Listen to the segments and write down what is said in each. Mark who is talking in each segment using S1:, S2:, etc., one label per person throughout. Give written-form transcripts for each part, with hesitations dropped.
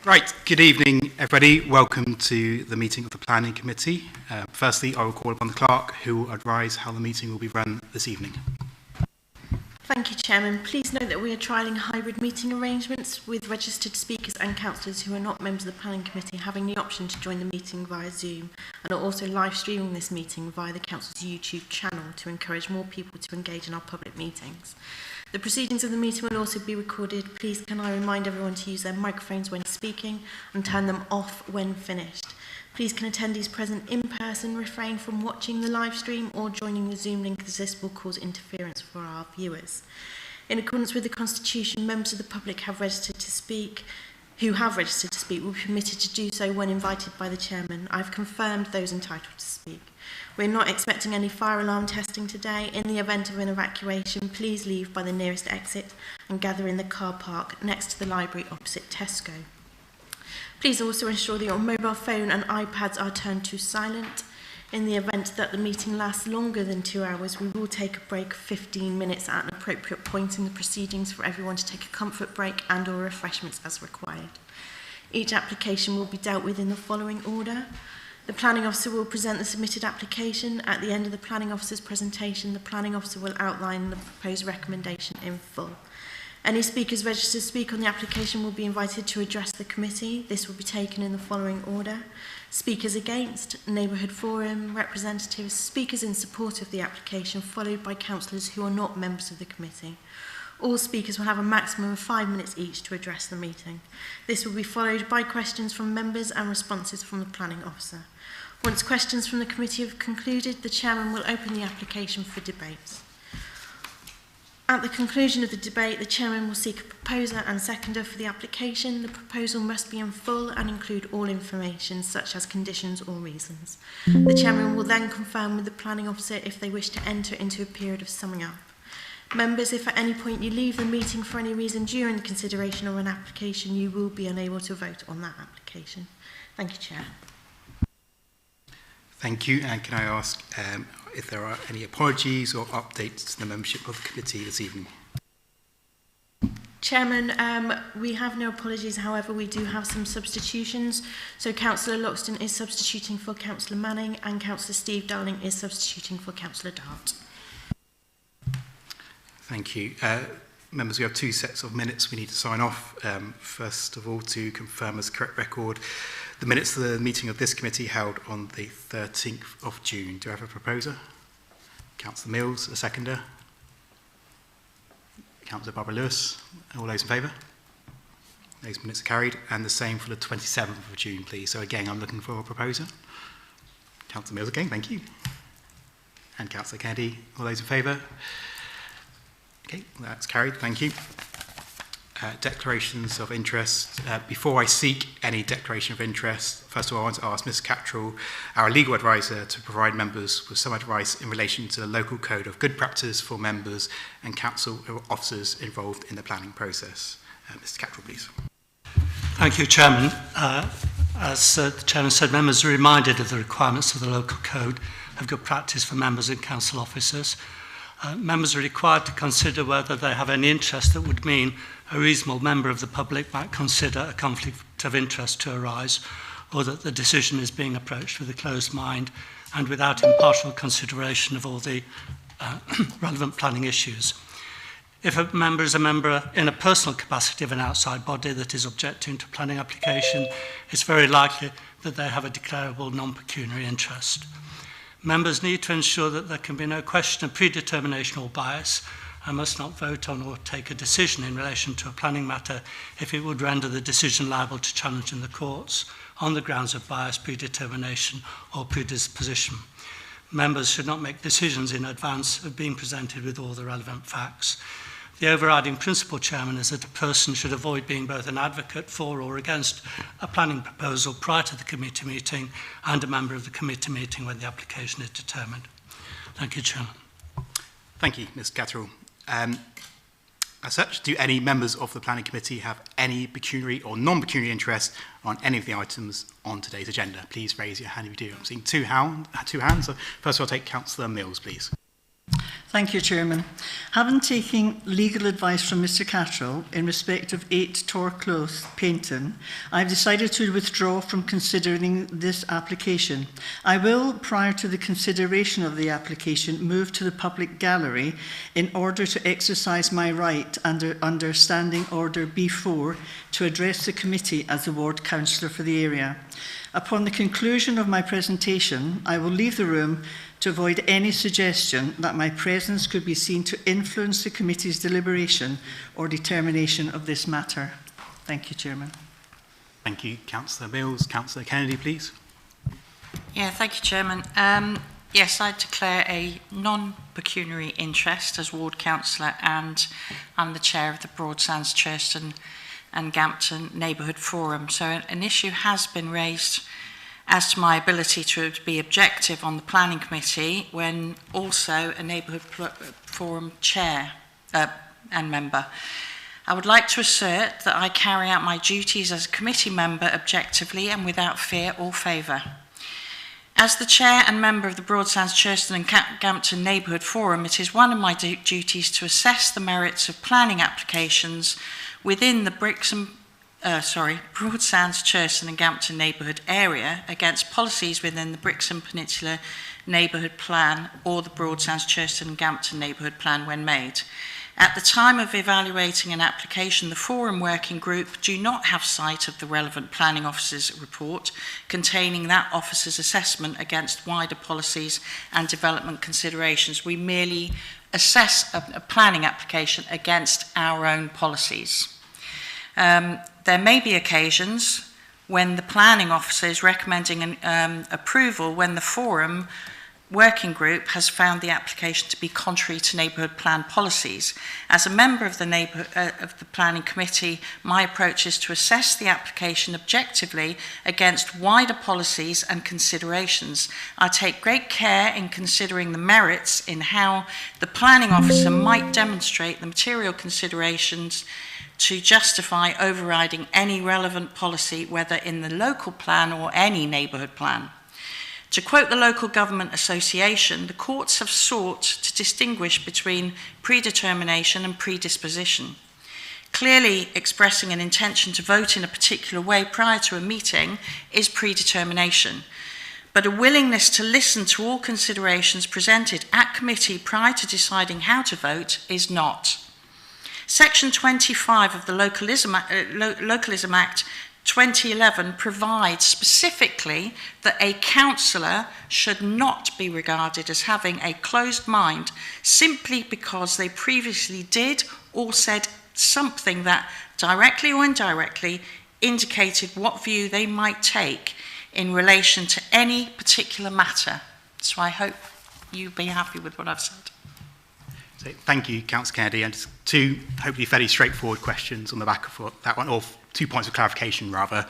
S1: Right, good evening everybody. Welcome to the meeting of the Planning Committee. Firstly, I will call upon the clerk who will advise how the meeting will be run this evening.
S2: Thank you, Chairman. Please note that we are trialling hybrid meeting arrangements with registered speakers and councillors who are not members of the Planning Committee having the option to join the meeting via Zoom, and are also live streaming this meeting via the Council's YouTube channel to encourage more people to engage in our public meetings. The proceedings of the meeting will also be recorded. Please can I remind everyone to use their microphones when speaking and turn them off when finished. Please can attendees present in person refrain from watching the live stream or joining the Zoom link, as this will cause interference for our viewers. In accordance with the Constitution, members of the public who have registered to speak will be permitted to do so when invited by the Chairman. I've confirmed those entitled to speak. We're not expecting any fire alarm testing today. In the event of an evacuation, please leave by the nearest exit and gather in the car park next to the library opposite Tesco. Please also ensure that your mobile phone and iPads are turned to silent. In the event that the meeting lasts longer than 2 hours, we will take a break of 15 minutes at an appropriate point in the proceedings for everyone to take a comfort break and or refreshments as required. Each application will be dealt with in the following order. The Planning Officer will present the submitted application. At the end of the Planning Officer's presentation, the Planning Officer will outline the proposed recommendation in full. Any speakers registered to speak on the application will be invited to address the committee. This will be taken in the following order: speakers against, neighbourhood forum, representatives, speakers in support of the application, followed by councillors who are not members of the committee. All speakers will have a maximum of 5 minutes each to address the meeting. This will be followed by questions from members and responses from the Planning Officer. Once questions from the committee have concluded, the Chairman will open the application for debates. At the conclusion of the debate, the Chairman will seek a proposer and seconder for the application. The proposal must be in full and include all information, such as conditions or reasons. The Chairman will then confirm with the Planning Officer if they wish to enter into a period of summing up. Members, if at any point you leave the meeting for any reason during the consideration of an application, you will be unable to vote on that application. Thank you, Chair.
S1: Thank you, and can I ask if there are any apologies or updates to the membership of the committee this evening?
S2: Chairman, we have no apologies. However, we do have some substitutions. So Councillor Loxton is substituting for Councillor Manning, and Councillor Steve Darling is substituting for Councillor Dart.
S1: Thank you. Members, we have 2 sets of minutes we need to sign off. First of all, to confirm as correct record the minutes of the meeting of this committee held on the 13th of June. Do I have a proposer? Councillor Mills, a seconder. Councillor Barbara Lewis. All those in favour? Those minutes are carried. And the same for the 27th of June, please. So again, I'm looking for a proposer. Councillor Mills again, thank you. And Councillor Kennedy. All those in favour? Okay, that's carried. Thank you. Declarations of interest. Before I seek any declaration of interest, first of all, I want to ask Ms. Cattrall, our legal advisor, to provide members with some advice in relation to the local code of good practice for members and council officers involved in the planning process. Mr. Cattrall, please.
S3: Thank you, Chairman. As the Chairman said, members are reminded of the requirements of the local code of good practice for members and council officers. Members are required to consider whether they have any interest that would mean a reasonable member of the public might consider a conflict of interest to arise, or that the decision is being approached with a closed mind and without impartial consideration of all the relevant planning issues. If a member is a member in a personal capacity of an outside body that is objecting to a planning application, it's very likely that they have a declarable non-pecuniary interest. Members need to ensure that there can be no question of predetermination or bias and must not vote on or take a decision in relation to a planning matter if it would render the decision liable to challenge in the courts on the grounds of bias, predetermination or predisposition. Members should not make decisions in advance of being presented with all the relevant facts. The overriding principle, Chairman, is that a person should avoid being both an advocate for or against a planning proposal prior to the committee meeting and a member of the committee meeting when the application is determined. Thank you, Chairman.
S1: Thank you, Ms. Cattrall. As such, do any members of the planning committee have any pecuniary or non-pecuniary interest on any of the items on today's agenda? Please raise your hand if you do. I'm seeing two hands. So first I'll take Councillor Mills, please.
S4: Thank you, Chairman. Having taken legal advice from Mr Cattrall in respect of 8 Tor Close, Paynton, I have decided to withdraw from considering this application. I will, prior to the consideration of the application, move to the public gallery in order to exercise my right under Standing Order B4 to address the committee as the ward councillor for the area. Upon the conclusion of my presentation, I will leave the room to avoid any suggestion that my presence could be seen to influence the committee's deliberation or determination of this matter. Thank you, Chairman.
S1: Thank you, Councillor Mills. Councillor Kennedy, please.
S5: Yeah, thank you, Chairman. Yes, I declare a non-pecuniary interest as ward councillor, and I'm the chair of the Broadsands, Churston and Gampton Neighbourhood Forum. So an issue has been raised as to my ability to be objective on the planning committee when also a neighbourhood forum chair and member. I would like to assert that I carry out my duties as a committee member objectively and without fear or favour. As the chair and member of the Broadsands, Churston and Gampton Neighbourhood Forum, it is one of my duties to assess the merits of planning applications within the Broadsands, Churston and Gampton neighbourhood area against policies within the Brixham Peninsula Neighbourhood Plan or the Broadsands, Churston and Gampton Neighbourhood Plan when made. At the time of evaluating an application, the Forum Working Group do not have sight of the relevant planning officer's report containing that officer's assessment against wider policies and development considerations. We merely assess a planning application against our own policies. There may be occasions when the planning officer is recommending an approval when the Forum Working Group has found the application to be contrary to neighbourhood plan policies. As a member of the planning committee, my approach is to assess the application objectively against wider policies and considerations. I take great care in considering the merits in how the planning officer might demonstrate the material considerations to justify overriding any relevant policy, whether in the local plan or any neighbourhood plan. To quote the Local Government Association, the courts have sought to distinguish between predetermination and predisposition. Clearly expressing an intention to vote in a particular way prior to a meeting is predetermination, but a willingness to listen to all considerations presented at committee prior to deciding how to vote is not. Section 25 of the Localism Act 2011 provides specifically that a councillor should not be regarded as having a closed mind simply because they previously did or said something that directly or indirectly indicated what view they might take in relation to any particular matter. So I hope you'll be happy with what I've said.
S1: So thank you, Councillor Kennedy. And just two hopefully fairly straightforward questions on the back of that one, or 2 points of clarification rather.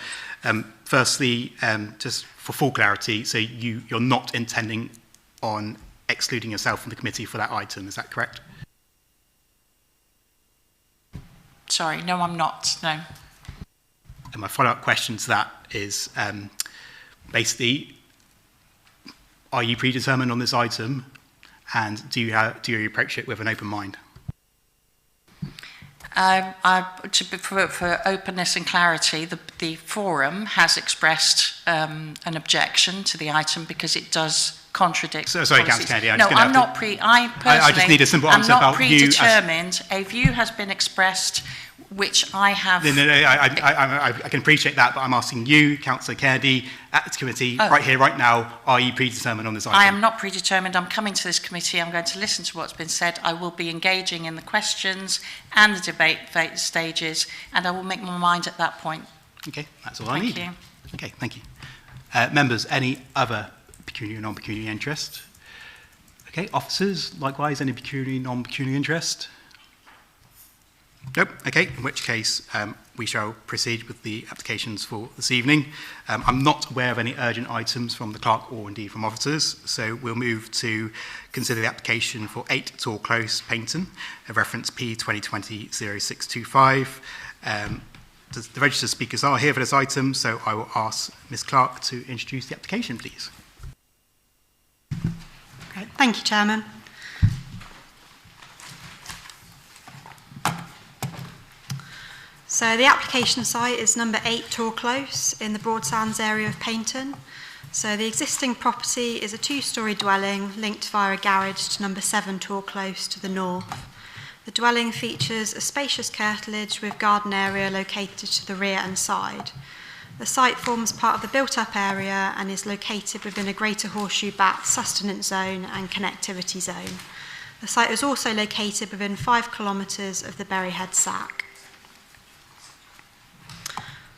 S1: Firstly, just for full clarity, so you're not intending on excluding yourself from the committee for that item, is that correct?
S5: Sorry, no, I'm not, no.
S1: And my follow-up question to that is, basically, are you predetermined on this item, and do you approach it with an open mind? For openness and clarity, the forum has expressed an objection to the item because it does contradict. So, sorry, Councillor Kennedy.
S5: I
S1: just need a simple answer
S5: am
S1: about
S5: not predetermined. A view has been expressed, which I have.
S1: No, I can appreciate that, but I'm asking you, Councillor Kennedy, at this committee, right here, right now, are you predetermined on this item?
S5: I am not predetermined. I'm coming to this committee. I'm going to listen to what's been said. I will be engaging in the questions and the debate stages, and I will make my mind at that point.
S1: Okay, that's all I need.
S5: Thank you.
S1: Okay, thank you. Members, any other pecuniary or non-pecuniary interest? Okay, officers, likewise, any pecuniary, non-pecuniary interest? Nope. Okay, in which case we shall proceed with the applications for this evening. I'm not aware of any urgent items from the clerk or indeed from officers, so we'll move to consider the application for 8 Tor Close, Paynton, a reference P 2020-0625. The registered speakers are here for this item, so I will ask Ms Clark to introduce the application, please.
S6: Great. Thank you, Chairman. So the application site is number 8 Tor Close in the Broadsands area of Paynton. So the existing property is a 2-storey dwelling linked via a garage to number 7 Tor Close to the north. The dwelling features a spacious curtilage with garden area located to the rear and side. The site forms part of the built-up area and is located within a Greater Horseshoe Bat sustenance zone and connectivity zone. The site is also located within 5 kilometres of the Berryhead Sack.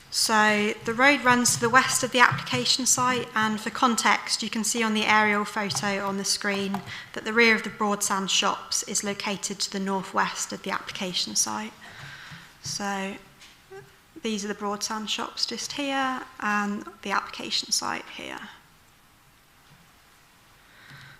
S6: So the road runs to the west of the application site, and for context you can see on the aerial photo on the screen that the rear of the Broadsands shops is located to the northwest of the application site. So these are the Broadsands shops just here and the application site here.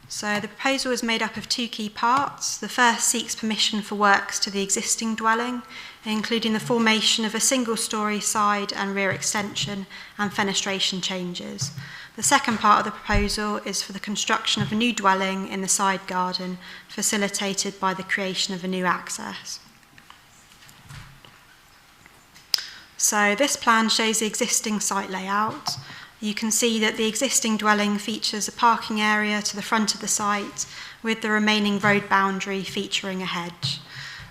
S6: So the proposal is made up of 2 key parts. The first seeks permission for works to the existing dwelling, including the formation of a single-storey side and rear extension and fenestration changes. The second part of the proposal is for the construction of a new dwelling in the side garden, facilitated by the creation of a new access. So this plan shows the existing site layout. You can see that the existing dwelling features a parking area to the front of the site, with the remaining road boundary featuring a hedge.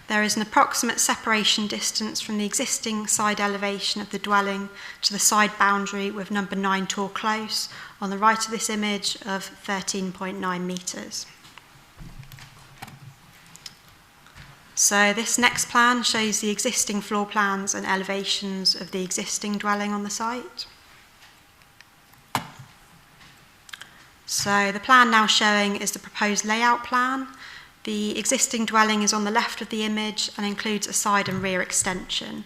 S6: There is an approximate separation distance from the existing side elevation of the dwelling to the side boundary with number 9 Tor Close on the right of this image of 13.9 metres. So this next plan shows the existing floor plans and elevations of the existing dwelling on the site. So the plan now showing is the proposed layout plan. The existing dwelling is on the left of the image and includes a side and rear extension.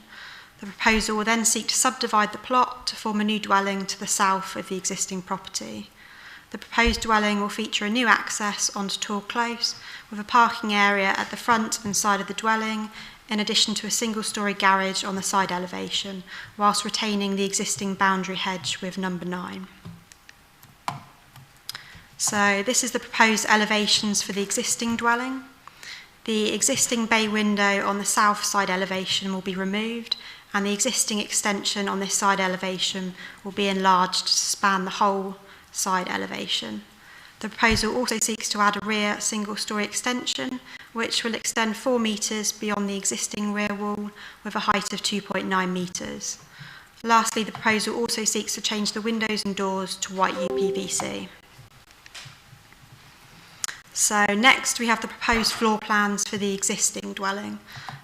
S6: The proposal will then seek to subdivide the plot to form a new dwelling to the south of the existing property. The proposed dwelling will feature a new access onto Tor Close with a parking area at the front and side of the dwelling, in addition to a single-storey garage on the side elevation, whilst retaining the existing boundary hedge with number 9. So this is the proposed elevations for the existing dwelling. The existing bay window on the south side elevation will be removed, and the existing extension on this side elevation will be enlarged to span the whole side elevation. The proposal also seeks to add a rear single-storey extension, which will extend 4 metres beyond the existing rear wall with a height of 2.9 metres. Lastly, the proposal also seeks to change the windows and doors to white UPVC. So next we have the proposed floor plans for the existing dwelling.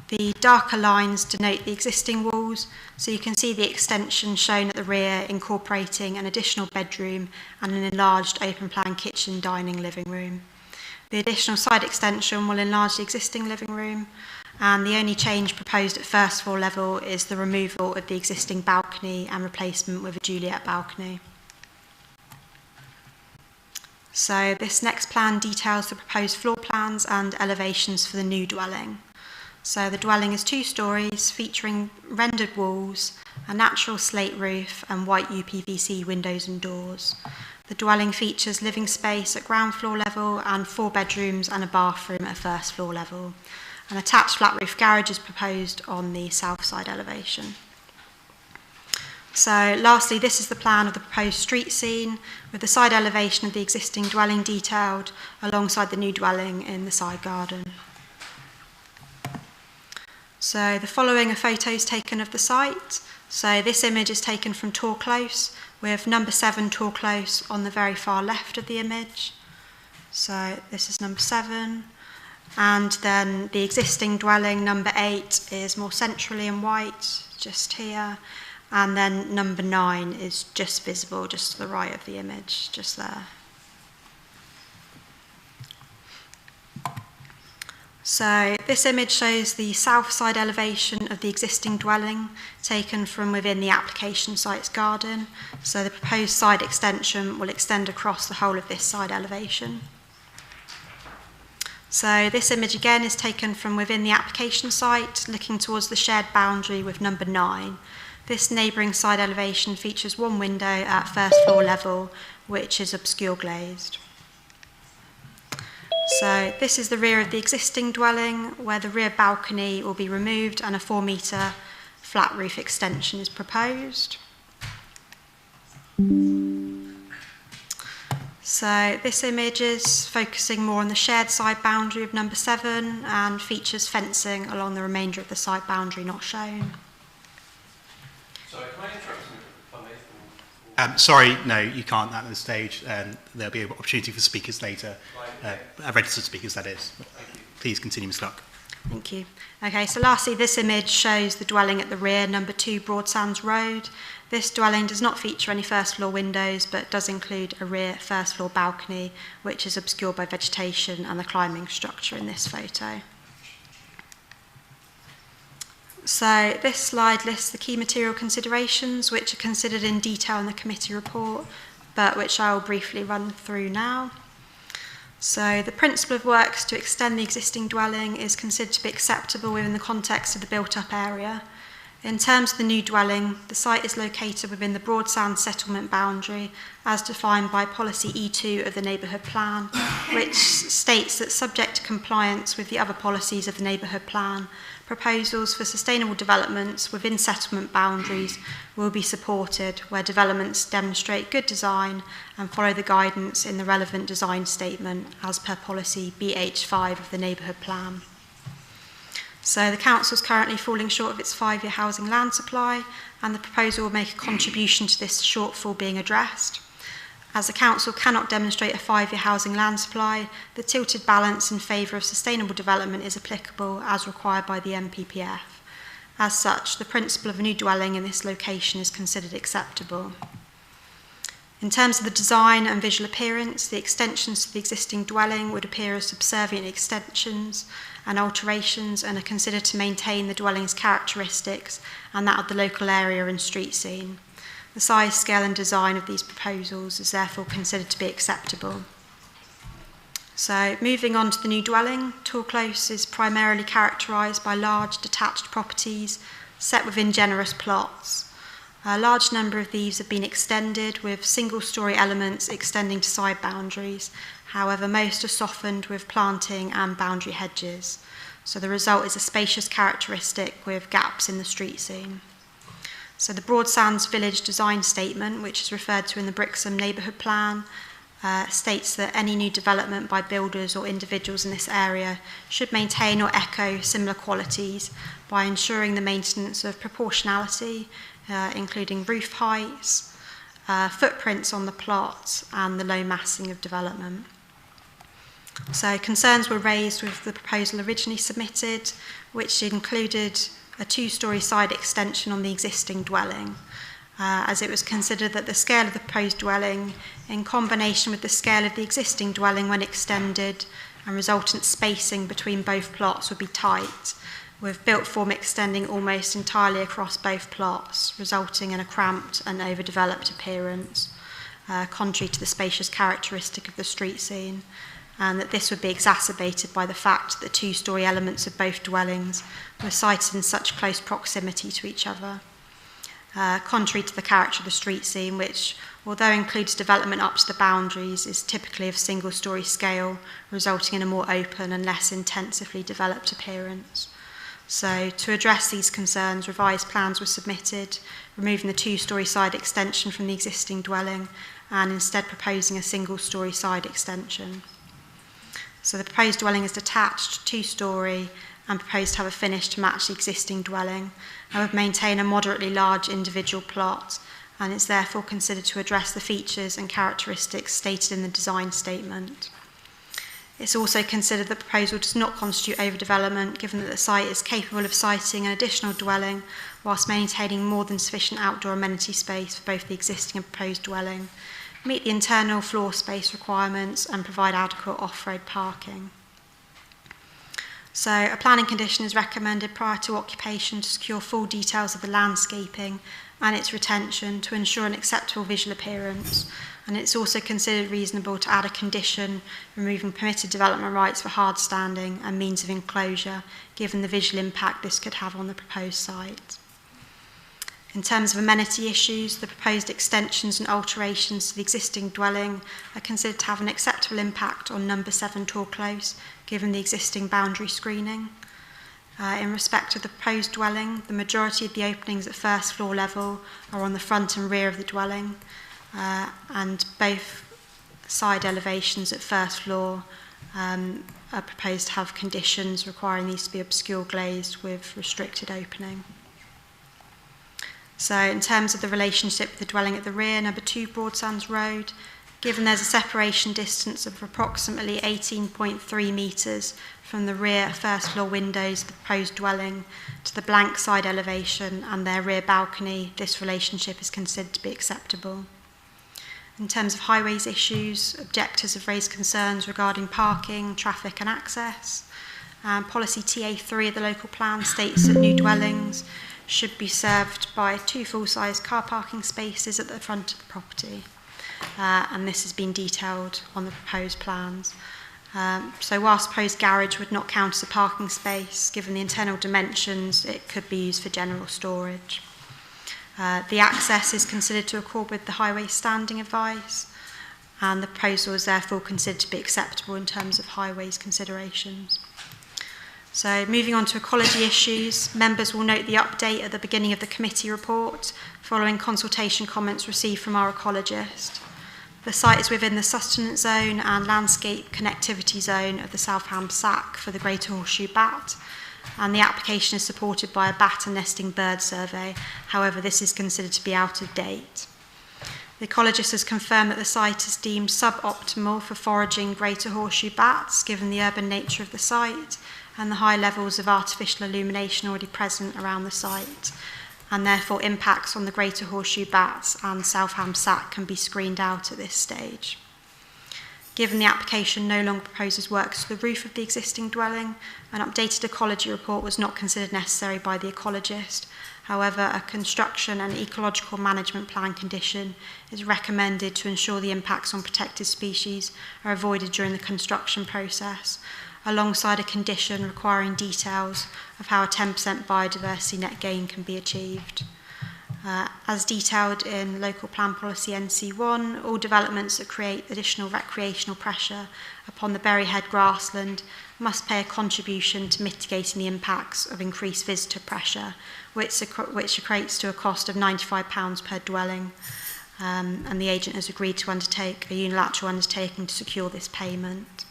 S6: The darker lines denote the existing walls, so you can see the extension shown at the rear incorporating an additional bedroom and an enlarged open plan kitchen, dining, living room. The additional side extension will enlarge the existing living room, and the only change proposed at first floor level is the removal of the existing balcony and replacement with a Juliet balcony. So this next plan details the proposed floor plans and elevations for the new dwelling. So the dwelling is 2 storeys, featuring rendered walls, a natural slate roof and white UPVC windows and doors. The dwelling features living space at ground floor level and 4 bedrooms and a bathroom at first floor level. An attached flat roof garage is proposed on the south side elevation. So lastly, this is the plan of the proposed street scene, with the side elevation of the existing dwelling detailed alongside the new dwelling in the side garden. So the following are photos taken of the site. So this image is taken from Tor Close, with number 7 Tor Close on the very far left of the image. So this is number 7. And then the existing dwelling, number 8, is more centrally in white, just here. And then number 9 is just visible, just to the right of the image, just there. So this image shows the south side elevation of the existing dwelling, taken from within the application site's garden. So the proposed side extension will extend across the whole of this side elevation. So this image again is taken from within the application site, looking towards the shared boundary with number 9. This neighbouring side elevation features 1 window at first floor level, which is obscure glazed. So this is the rear of the existing dwelling, where the rear balcony will be removed and a 4-metre flat roof extension is proposed. So this image is focusing more on the shared side boundary of number 7 and features fencing along the remainder of the side boundary not shown.
S7: Sorry, can I interrupt you if I may?
S1: Sorry, no, you can't at this stage. There'll be an opportunity for speakers later, registered speakers that is. Please continue, Ms. Clark.
S6: Thank you. Okay, so lastly, this image shows the dwelling at the rear, number 2 Broadsands Road. This dwelling does not feature any first floor windows, but does include a rear first floor balcony, which is obscured by vegetation and the climbing structure in this photo. So this slide lists the key material considerations, which are considered in detail in the committee report, but which I will briefly run through now. So the principle of works to extend the existing dwelling is considered to be acceptable within the context of the built-up area. In terms of the new dwelling, the site is located within the Broadsands settlement boundary as defined by policy E2 of the neighbourhood plan, which states that subject to compliance with the other policies of the neighbourhood plan, proposals for sustainable developments within settlement boundaries will be supported where developments demonstrate good design and follow the guidance in the relevant design statement as per policy BH5 of the neighbourhood plan. So the council is currently falling short of its 5-year housing land supply, and the proposal will make a contribution to this shortfall being addressed. As the council cannot demonstrate a 5-year housing land supply, the tilted balance in favour of sustainable development is applicable as required by the NPPF. As such, the principle of a new dwelling in this location is considered acceptable. In terms of the design and visual appearance, the extensions to the existing dwelling would appear as subservient extensions and alterations and are considered to maintain the dwelling's characteristics and that of the local area and street scene. The size, scale and design of these proposals is therefore considered to be acceptable. So moving on to the new dwelling, Torquay is primarily characterised by large detached properties set within generous plots. A large number of these have been extended with single-storey elements extending to side boundaries. However, most are softened with planting and boundary hedges. So the result is a spacious characteristic with gaps in the street scene. So the Broadsands Village Design Statement, which is referred to in the Brixham Neighbourhood Plan, states that any new development by builders or individuals in this area should maintain or echo similar qualities by ensuring the maintenance of proportionality, including roof heights, footprints on the plot, and the low massing of development. So concerns were raised with the proposal originally submitted, which included a 2-storey side extension on the existing dwelling, as it was considered that the scale of the proposed dwelling, in combination with the scale of the existing dwelling when extended and resultant spacing between both plots would be tight, with built form extending almost entirely across both plots, resulting in a cramped and overdeveloped appearance, contrary to the spacious characteristic of the street scene, and that this would be exacerbated by the fact that the 2-storey elements of both dwellings were sited in such close proximity to each other, contrary to the character of the street scene, which, although includes development up to the boundaries, is typically of single-storey scale, resulting in a more open and less intensively developed appearance. So to address these concerns, revised plans were submitted, removing the 2-storey side extension from the existing dwelling and instead proposing a single-storey side extension. So the proposed dwelling is detached, 2-storey, and proposed to have a finish to match the existing dwelling and would maintain a moderately large individual plot, and is therefore considered to address the features and characteristics stated in the design statement. It's also considered that the proposal does not constitute overdevelopment, given that the site is capable of siting an additional dwelling whilst maintaining more than sufficient outdoor amenity space for both the existing and proposed dwelling, meet the internal floor space requirements and provide adequate off-road parking. So a planning condition is recommended prior to occupation to secure full details of the landscaping and its retention to ensure an acceptable visual appearance, and it's also considered reasonable to add a condition removing permitted development rights for hard standing and means of enclosure, given the visual impact this could have on the proposed site. In terms of amenity issues, the proposed extensions and alterations to the existing dwelling are considered to have an acceptable impact on number 7 Torquay, given the existing boundary screening. In respect of the proposed dwelling, the majority of the openings at first floor level are on the front and rear of the dwelling, and both side elevations at first floor are proposed to have conditions requiring these to be obscure glazed with restricted opening. So in terms of the relationship with the dwelling at the rear, number 2 Broadsands Road, given there's a separation distance of approximately 18.3 metres from the rear first floor windows of the proposed dwelling to the blank side elevation and their rear balcony, this relationship is considered to be acceptable. In terms of highways issues, objectors have raised concerns regarding parking, traffic and access. Policy TA3 of the local plan states that new dwellings should be served by 2 full-size car parking spaces at the front of the property. And this has been detailed on the proposed plans. So whilst proposed garage would not count as a parking space, given the internal dimensions, it could be used for general storage. The access is considered to accord with the highway standing advice, and the proposal is therefore considered to be acceptable in terms of highways considerations. So moving on to ecology issues, members will note the update at the beginning of the committee report following consultation comments received from our ecologist. The site is within the sustenance zone and landscape connectivity zone of the South Ham SAC for the Greater Horseshoe Bat, and the application is supported by a bat and nesting bird survey. However, this is considered to be out of date. The ecologist has confirmed that the site is deemed suboptimal for foraging greater horseshoe bats, given the urban nature of the site and the high levels of artificial illumination already present around the site, and therefore impacts on the greater horseshoe bats and South Ham SAC can be screened out at this stage. Given the application no longer proposes works to the roof of the existing dwelling, an updated ecology report was not considered necessary by the ecologist. However, a construction and ecological management plan condition is recommended to ensure the impacts on protected species are avoided during the construction process, alongside a condition requiring details of how a 10% biodiversity net gain can be achieved. As detailed in Local Plan Policy NC1, all developments that create additional recreational pressure upon the Berryhead grassland must pay a contribution to mitigating the impacts of increased visitor pressure, which equates to a cost of £95 per dwelling, and the agent has agreed to undertake a unilateral undertaking to secure this payment.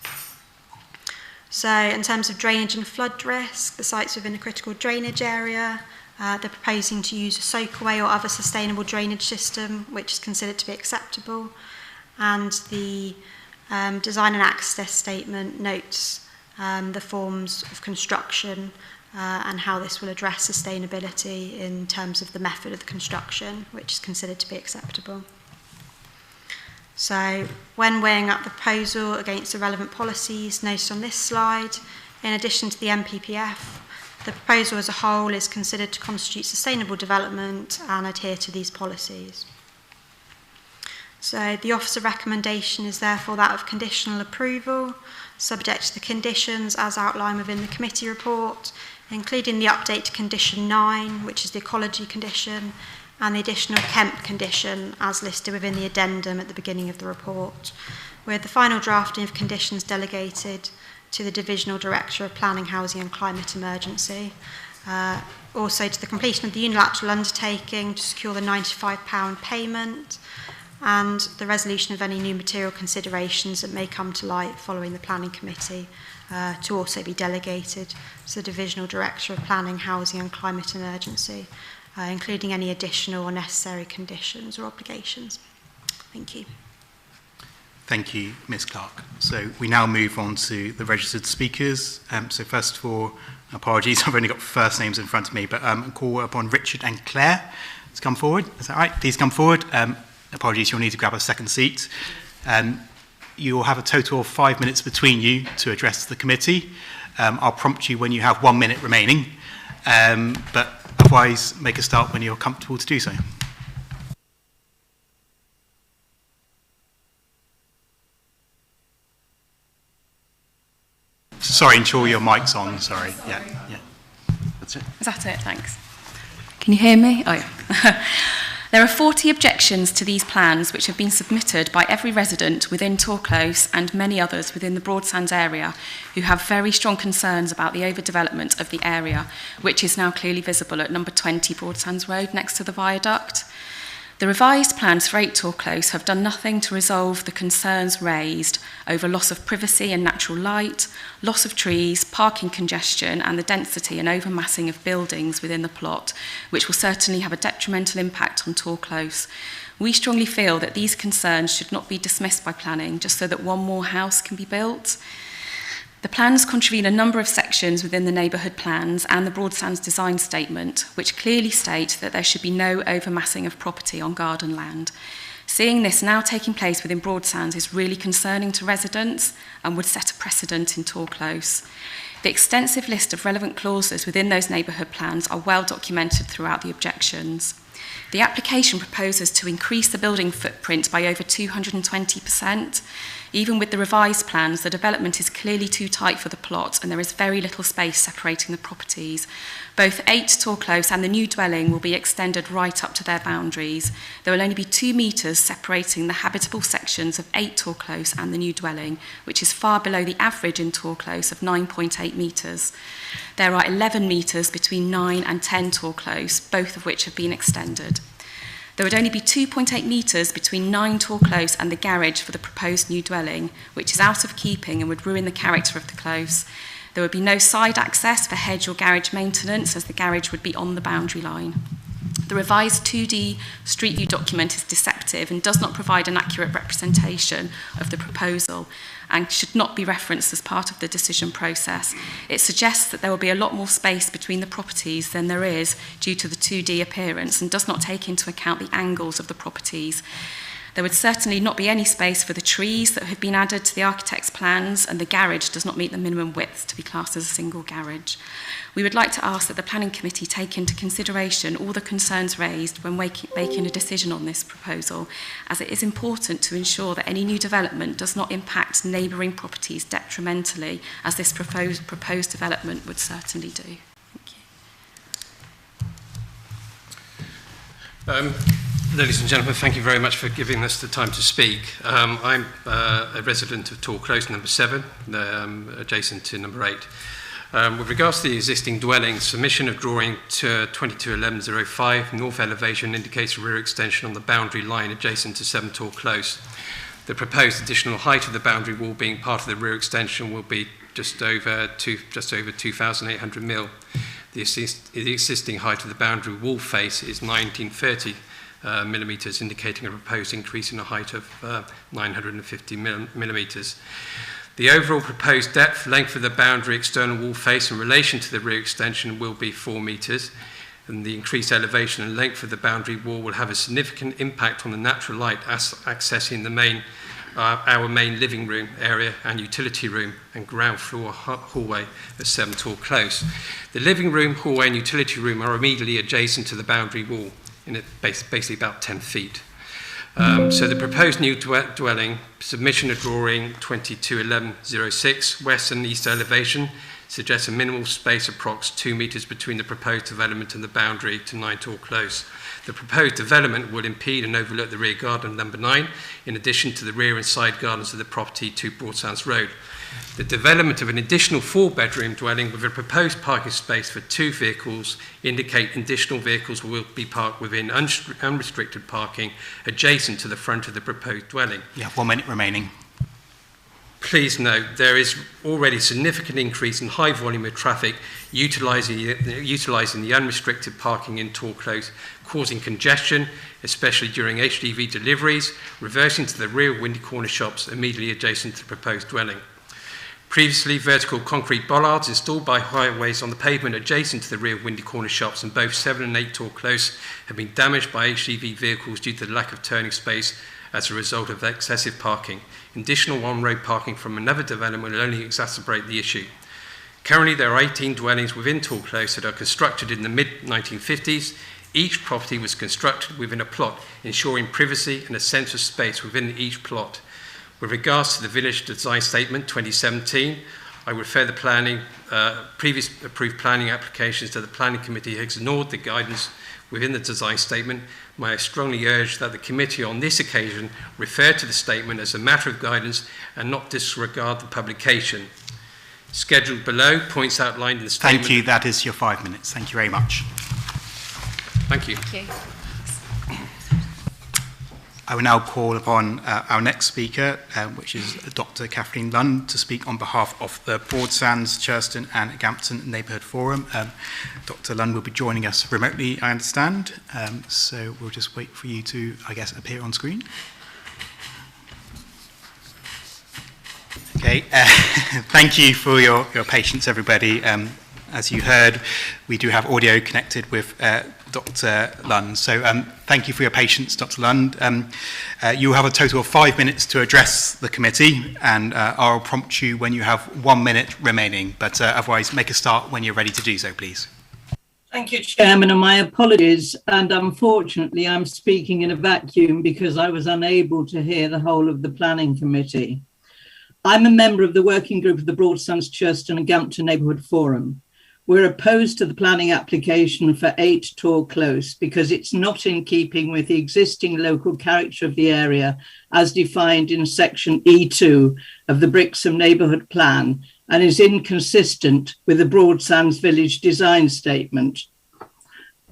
S6: So in terms of drainage and flood risk, the site's within a critical drainage area. They're proposing to use a soakaway or other sustainable drainage system, which is considered to be acceptable. And the design and access statement notes the forms of construction and how this will address sustainability in terms of the method of the construction, which is considered to be acceptable. So when weighing up the proposal against the relevant policies noted on this slide, in addition to the MPPF, the proposal as a whole is considered to constitute sustainable development and adhere to these policies. So the officer recommendation is therefore that of conditional approval, subject to the conditions as outlined within the committee report, including the update to condition 9, which is the ecology condition, and the additional Kemp condition as listed within the addendum at the beginning of the report, with the final drafting of conditions delegated to the Divisional Director of Planning, Housing and Climate Emergency. Also to the completion of the unilateral undertaking to secure the £95 payment and the resolution of any new material considerations that may come to light following the Planning Committee to also be delegated to the Divisional Director of Planning, Housing and Climate Emergency, including any additional or necessary conditions or obligations. Thank you.
S1: Thank you, Ms Clark. So we now move on to the registered speakers. So first of all, apologies, I've only got first names in front of me, but I'll call upon Richard and Claire to come forward. Is that right? Please come forward. Apologies, you'll need to grab a second seat. You will have a total of 5 minutes between you to address the committee. I'll prompt you when you have 1 minute remaining, but otherwise make a start when you're comfortable to do so. Sorry, ensure your mic's on, sorry. Yeah. That's it.
S8: Is that it? Thanks. Can you hear me? Oh, yeah. There are 40 objections to these plans which have been submitted by every resident within Torquay and many others within the Broadsands area who have very strong concerns about the overdevelopment of the area, which is now clearly visible at number 20 Broadsands Road next to the viaduct. The revised plans for 8 Torquay have done nothing to resolve the concerns raised over loss of privacy and natural light, loss of trees, parking congestion and the density and overmassing of buildings within the plot, which will certainly have a detrimental impact on Torquay. We strongly feel that these concerns should not be dismissed by planning just so that one more house can be built. The plans contravene a number of sections within the neighbourhood plans and the Broadsands design statement, which clearly state that there should be no overmassing of property on garden land. Seeing this now taking place within Broadsands is really concerning to residents and would set a precedent in Torquay. The extensive list of relevant clauses within those neighbourhood plans are well documented throughout the objections. The application proposes to increase the building footprint by over 220%. Even with the revised plans, the development is clearly too tight for the plot and there is very little space separating the properties. Both 8 Torquay and the new dwelling will be extended right up to their boundaries. There will only be 2 metres separating the habitable sections of 8 Torquay and the new dwelling, which is far below the average in Torquay of 9.8 metres. There are 11 metres between 9 and 10 Torquay, both of which have been extended. There would only be 2.8 metres between 9 Torquay and the garage for the proposed new dwelling, which is out of keeping and would ruin the character of the close. There would be no side access for hedge or garage maintenance, as the garage would be on the boundary line. The revised 2D Street View document is deceptive and does not provide an accurate representation of the proposal and should not be referenced as part of the decision process. It suggests that there will be a lot more space between the properties than there is due to the 2D appearance and does not take into account the angles of the properties. There would certainly not be any space for the trees that have been added to the architect's plans, and the garage does not meet the minimum width to be classed as a single garage. We would like to ask that the Planning Committee take into consideration all the concerns raised when making a decision on this proposal, as it is important to ensure that any new development does not impact neighbouring properties detrimentally, as this proposed development would certainly do. Thank you.
S7: Ladies and gentlemen, thank you very much for giving us the time to speak. I'm a resident of Torquay, number 7, adjacent to number 8. With regards to the existing dwelling, submission of drawing to 221105, north elevation indicates a rear extension on the boundary line adjacent to 7 Torquay. The proposed additional height of the boundary wall being part of the rear extension will be just over 2,800 mil. The existing height of the boundary wall face is 1930 millimetres, indicating a proposed increase in a height of 950 millimetres. The overall proposed depth, length of the boundary external wall face in relation to the rear extension will be 4 metres, and the increased elevation and length of the boundary wall will have a significant impact on the natural light accessing the our main living room area and utility room and ground floor hallway of 7 Torquay. The living room, hallway and utility room are immediately adjacent to the boundary wall, in basically about 10 feet. So the proposed new dwelling, submission of drawing 221106, west and east elevation, suggests a minimal space approx 2 metres between the proposed development and the boundary to 9 Torquay. The proposed development will impede and overlook the rear garden number 9, in addition to the rear and side gardens of the property to Broadsands Road. The development of an additional 4-bedroom dwelling with a proposed parking space for 2 vehicles indicate additional vehicles will be parked within unrestricted parking adjacent to the front of the proposed dwelling.
S1: Yeah, 1 minute remaining.
S7: Please note, there is already significant increase in high volume of traffic utilising the unrestricted parking in Torquay, causing congestion, especially during HGV deliveries, reversing to the rear windy corner shops immediately adjacent to the proposed dwelling. Previously, vertical concrete bollards installed by highways on the pavement adjacent to the rear windy corner shops in both 7 and 8 Torquay have been damaged by HGV vehicles due to the lack of turning space as a result of excessive parking. Additional on-road parking from another development will only exacerbate the issue. Currently, there are 18 dwellings within Torquay that are constructed in the mid-1950s. Each property was constructed within a plot, ensuring privacy and a sense of space within each plot. With regards to the Village Design Statement 2017, I refer the previous approved planning applications to the Planning Committee has ignored the guidance within the design statement. May I strongly urge that the committee on this occasion refer to the statement as a matter of guidance and not disregard the publication. Scheduled below, points outlined in the statement.
S1: Thank you. That is your 5 minutes. Thank you very much.
S7: Thank you.
S8: Thank you.
S1: I will now call upon our next speaker, which is Dr. Kathleen Lund, to speak on behalf of the Broadsands, Churston and Gampton Neighbourhood Forum. Dr. Lund will be joining us remotely, I understand, so we'll just wait for you to, I guess, appear on screen. Okay, thank you for your patience, everybody. As you heard, we do have audio connected with Dr. Lund. So thank you for your patience, Dr. Lund. You will have a total of 5 minutes to address the committee, and I'll prompt you when you have 1 minute remaining, but otherwise make a start when you're ready to do so, please.
S9: Thank you, Chairman, and my apologies. And unfortunately, I'm speaking in a vacuum because I was unable to hear the whole of the Planning Committee. I'm a member of the working group of the Broadsands, Churston and Gampton Neighbourhood Forum. We're opposed to the planning application for 8 Tor Close because it's not in keeping with the existing local character of the area as defined in section E2 of the Brixham Neighbourhood Plan and is inconsistent with the Broadsands Village Design Statement.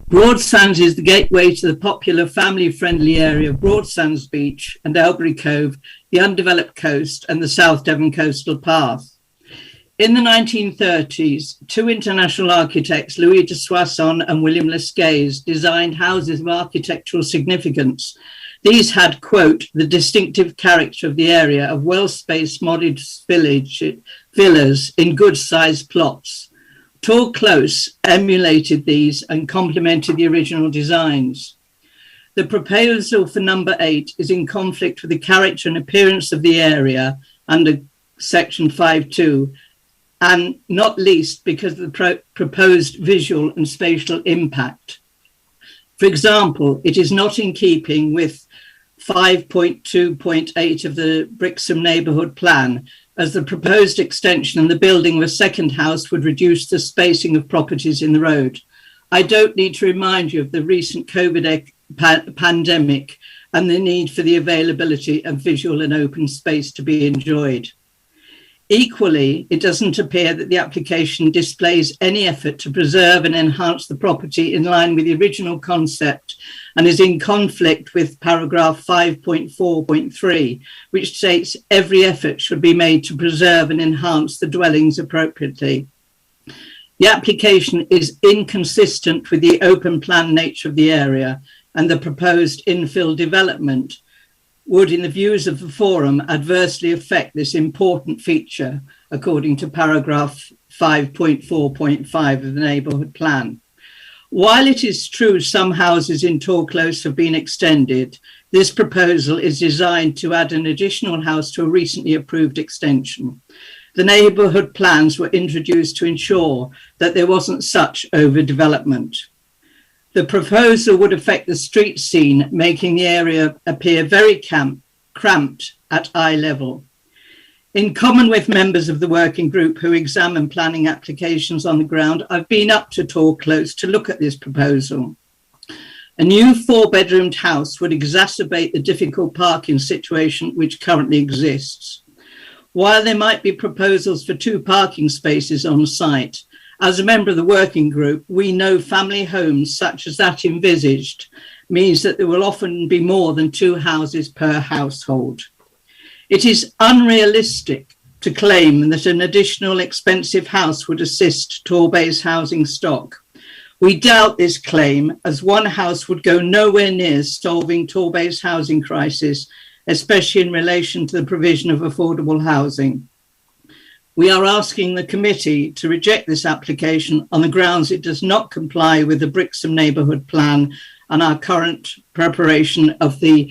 S9: Broadsands is the gateway to the popular family-friendly area of Broadsands Beach and Elbury Cove, the undeveloped coast and the South Devon Coastal Path. In the 1930s, 2 international architects, Louis de Soissons and William Lescaze, designed houses of architectural significance. These had, quote, the distinctive character of the area of well-spaced modest villas in good-sized plots. Tor Close emulated these and complemented the original designs. The proposal for number 8 is in conflict with the character and appearance of the area under section 5.2, and not least because of the proposed visual and spatial impact. For example, it is not in keeping with 5.2.8 of the Brixham Neighbourhood Plan, as the proposed extension and the building of a second house would reduce the spacing of properties in the road. I don't need to remind you of the recent COVID pandemic and the need for the availability of visual and open space to be enjoyed. Equally, it doesn't appear that the application displays any effort to preserve and enhance the property in line with the original concept and is in conflict with paragraph 5.4.3, which states every effort should be made to preserve and enhance the dwellings appropriately. The application is inconsistent with the open plan nature of the area, and the proposed infill development would, in the views of the forum, adversely affect this important feature, according to paragraph 5.4.5 of the neighbourhood plan. While it is true some houses in Tor Close have been extended, this proposal is designed to add an additional house to a recently approved extension. The neighbourhood plans were introduced to ensure that there wasn't such overdevelopment. The proposal would affect the street scene, making the area appear very cramped at eye level. In common with members of the working group who examine planning applications on the ground, I've been up to Tor Close to look at this proposal. A new 4-bedroomed house would exacerbate the difficult parking situation which currently exists. While there might be proposals for 2 parking spaces on site, as a member of the working group, we know family homes such as that envisaged means that there will often be more than 2 houses per household. It is unrealistic to claim that an additional expensive house would assist Torbay's housing stock. We doubt this claim, as 1 house would go nowhere near solving Torbay's housing crisis, especially in relation to the provision of affordable housing. We are asking the committee to reject this application on the grounds it does not comply with the Brixham Neighbourhood Plan and our current preparation of the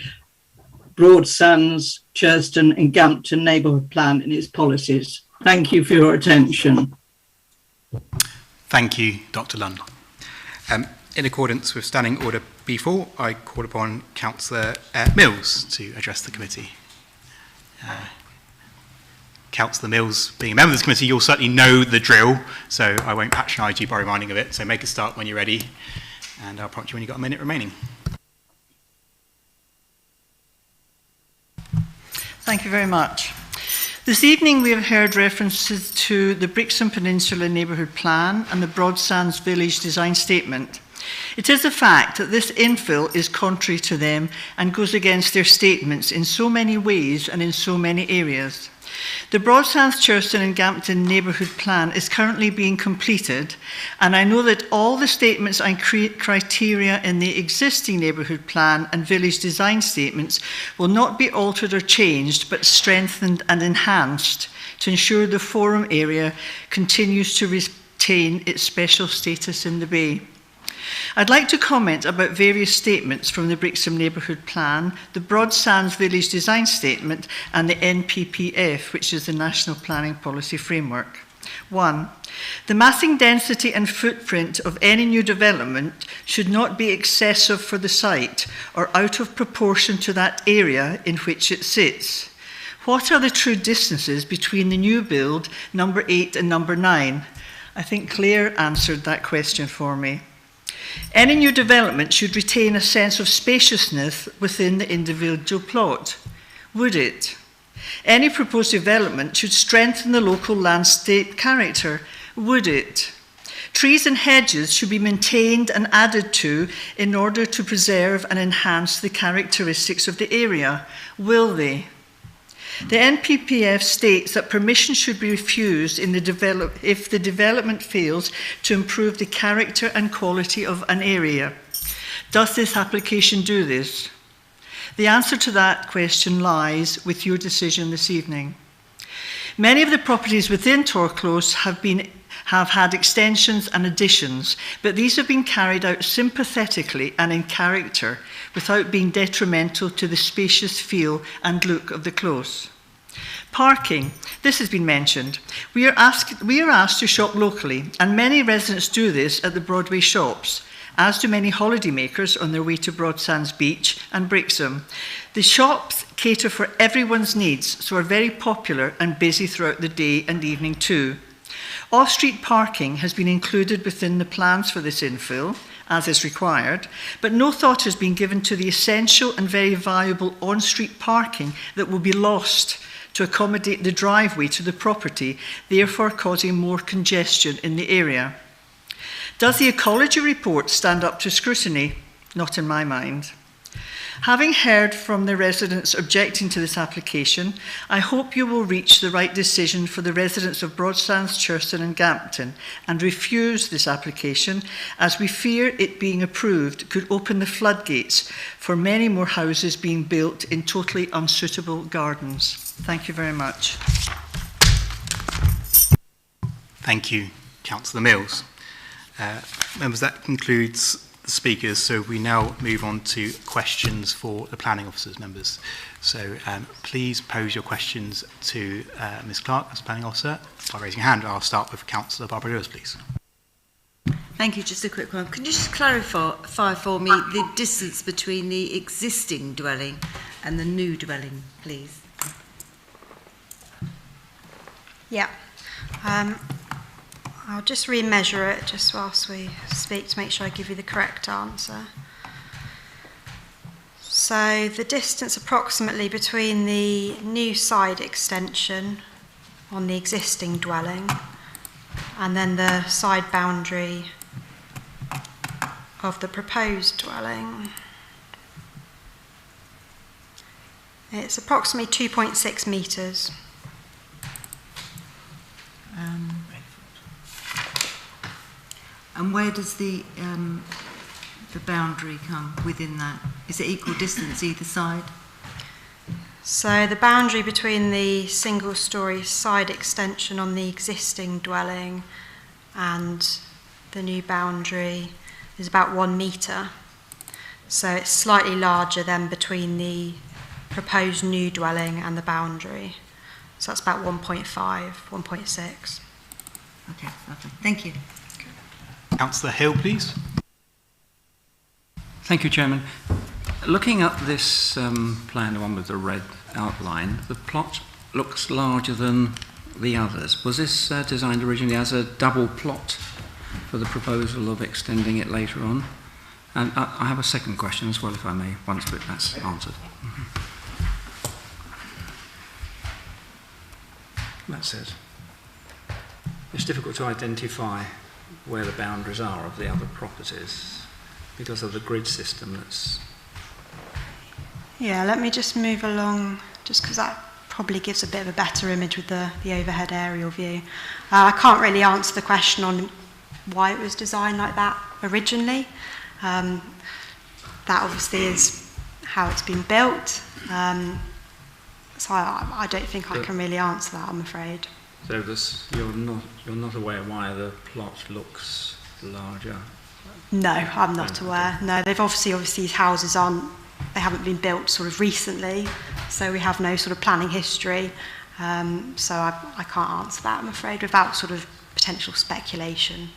S9: Broadsands, Churston and Gampton Neighbourhood Plan and its policies. Thank you for your attention.
S1: Thank you, Dr. Lund. In accordance with Standing Order B4, I call upon Councillor Mills to address the committee. Councillor Mills, being a member of this committee, you'll certainly know the drill, so I won't patronise you by reminding of it. So make a start when you're ready, and I'll prompt you when you've got a minute remaining.
S4: Thank you very much. This evening we have heard references to the Brixham Peninsula Neighbourhood Plan and the Broadsands Village Design Statement. It is a fact that this infill is contrary to them and goes against their statements in so many ways and in so many areas. The Broadsands, Churston and Gampton Neighbourhood Plan is currently being completed, and I know that all the statements and criteria in the existing Neighbourhood Plan and Village Design Statements will not be altered or changed, but strengthened and enhanced to ensure the forum area continues to retain its special status in the Bay. I'd like to comment about various statements from the Brixham Neighbourhood Plan, the Broadsands Village Design Statement and the NPPF, which is the National Planning Policy Framework. 1. The massing density and footprint of any new development should not be excessive for the site or out of proportion to that area in which it sits. What are the true distances between the new build, number 8 and number 9? I think Claire answered that question for me. Any new development should retain a sense of spaciousness within the individual plot. Would it? Any proposed development should strengthen the local landscape character. Would it? Trees and hedges should be maintained and added to in order to preserve and enhance the characteristics of the area. Will they? The NPPF states that permission should be refused if the development fails to improve the character and quality of an area. Does this application do this? The answer to that question lies with your decision this evening. Many of the properties within Torclose have had extensions and additions, but these have been carried out sympathetically and in character without being detrimental to the spacious feel and look of the close. Parking, this has been mentioned. We are asked to shop locally, and many residents do this at the Broadway shops, as do many holidaymakers on their way to Broadsands Beach and Brixham. The shops cater for everyone's needs, so are very popular and busy throughout the day and evening too. Off-street parking has been included within the plans for this infill, as is required, but no thought has been given to the essential and very valuable on-street parking that will be lost to accommodate the driveway to the property, therefore causing more congestion in the area. Does the Ecology Report stand up to scrutiny? Not in my mind. Having heard from the residents objecting to this application, I hope you will reach the right decision for the residents of Broadsands, Churston and Gampton and refuse this application, as we fear it being approved could open the floodgates for many more houses being built in totally unsuitable gardens. Thank you very much.
S1: Thank you, Councillor Mills. Members, that concludes the speakers, so we now move on to questions for the planning officers, members. So please pose your questions to Ms Clark as planning officer by raising your hand. I'll start with Councillor Barbara Lewis, please.
S10: Thank you. Just a quick one. Can you just clarify for me the distance between the existing dwelling and the new dwelling, please?
S6: Yeah. I'll just remeasure it just whilst we speak to make sure I give you the correct answer. So the distance approximately between the new side extension on the existing dwelling and then the side boundary of the proposed dwelling. It's approximately 2.6 metres.
S10: And where does the boundary come within that? Is it equal distance either side?
S6: So the boundary between the single-storey side extension on the existing dwelling and the new boundary is about 1 metre. So it's slightly larger than between the proposed new dwelling and the boundary. So that's about 1.5, 1.6.
S10: Okay, lovely. Thank you.
S1: Councillor Hill, please.
S11: Thank you, Chairman. Looking at this plan, the one with the red outline, the plot looks larger than the others. Was this designed originally as a double plot for the proposal of extending it later on? And I have a second question as well, if I may, once that's answered. That says, it's difficult to identify where the boundaries are of the other properties because of the grid system that's...
S6: Yeah, let me just move along, just because that probably gives a bit of a better image with the overhead aerial view. I can't really answer the question on why it was designed like that originally. That obviously is how it's been built. So I don't think I can really answer that, I'm afraid.
S11: So you're not aware why the plot looks larger?
S6: No, I'm not aware. No, they've obviously these houses they haven't been built sort of recently, so we have no sort of planning history. So I can't answer that, I'm afraid, without sort of potential speculation.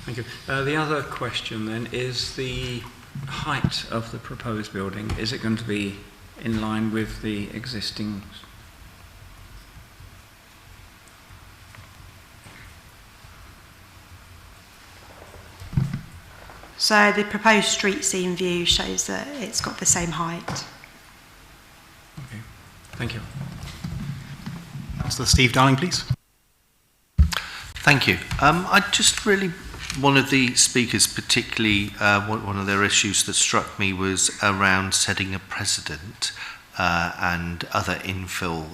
S11: Thank you. The other question then is the height of the proposed building. Is it going to be in line with the existing?
S6: So the proposed street scene view shows that it's got the same height.
S11: Okay, thank you.
S1: Councillor Steve Darling, please.
S12: Thank you. One of the speakers, particularly one of their issues that struck me was around setting a precedent and other infill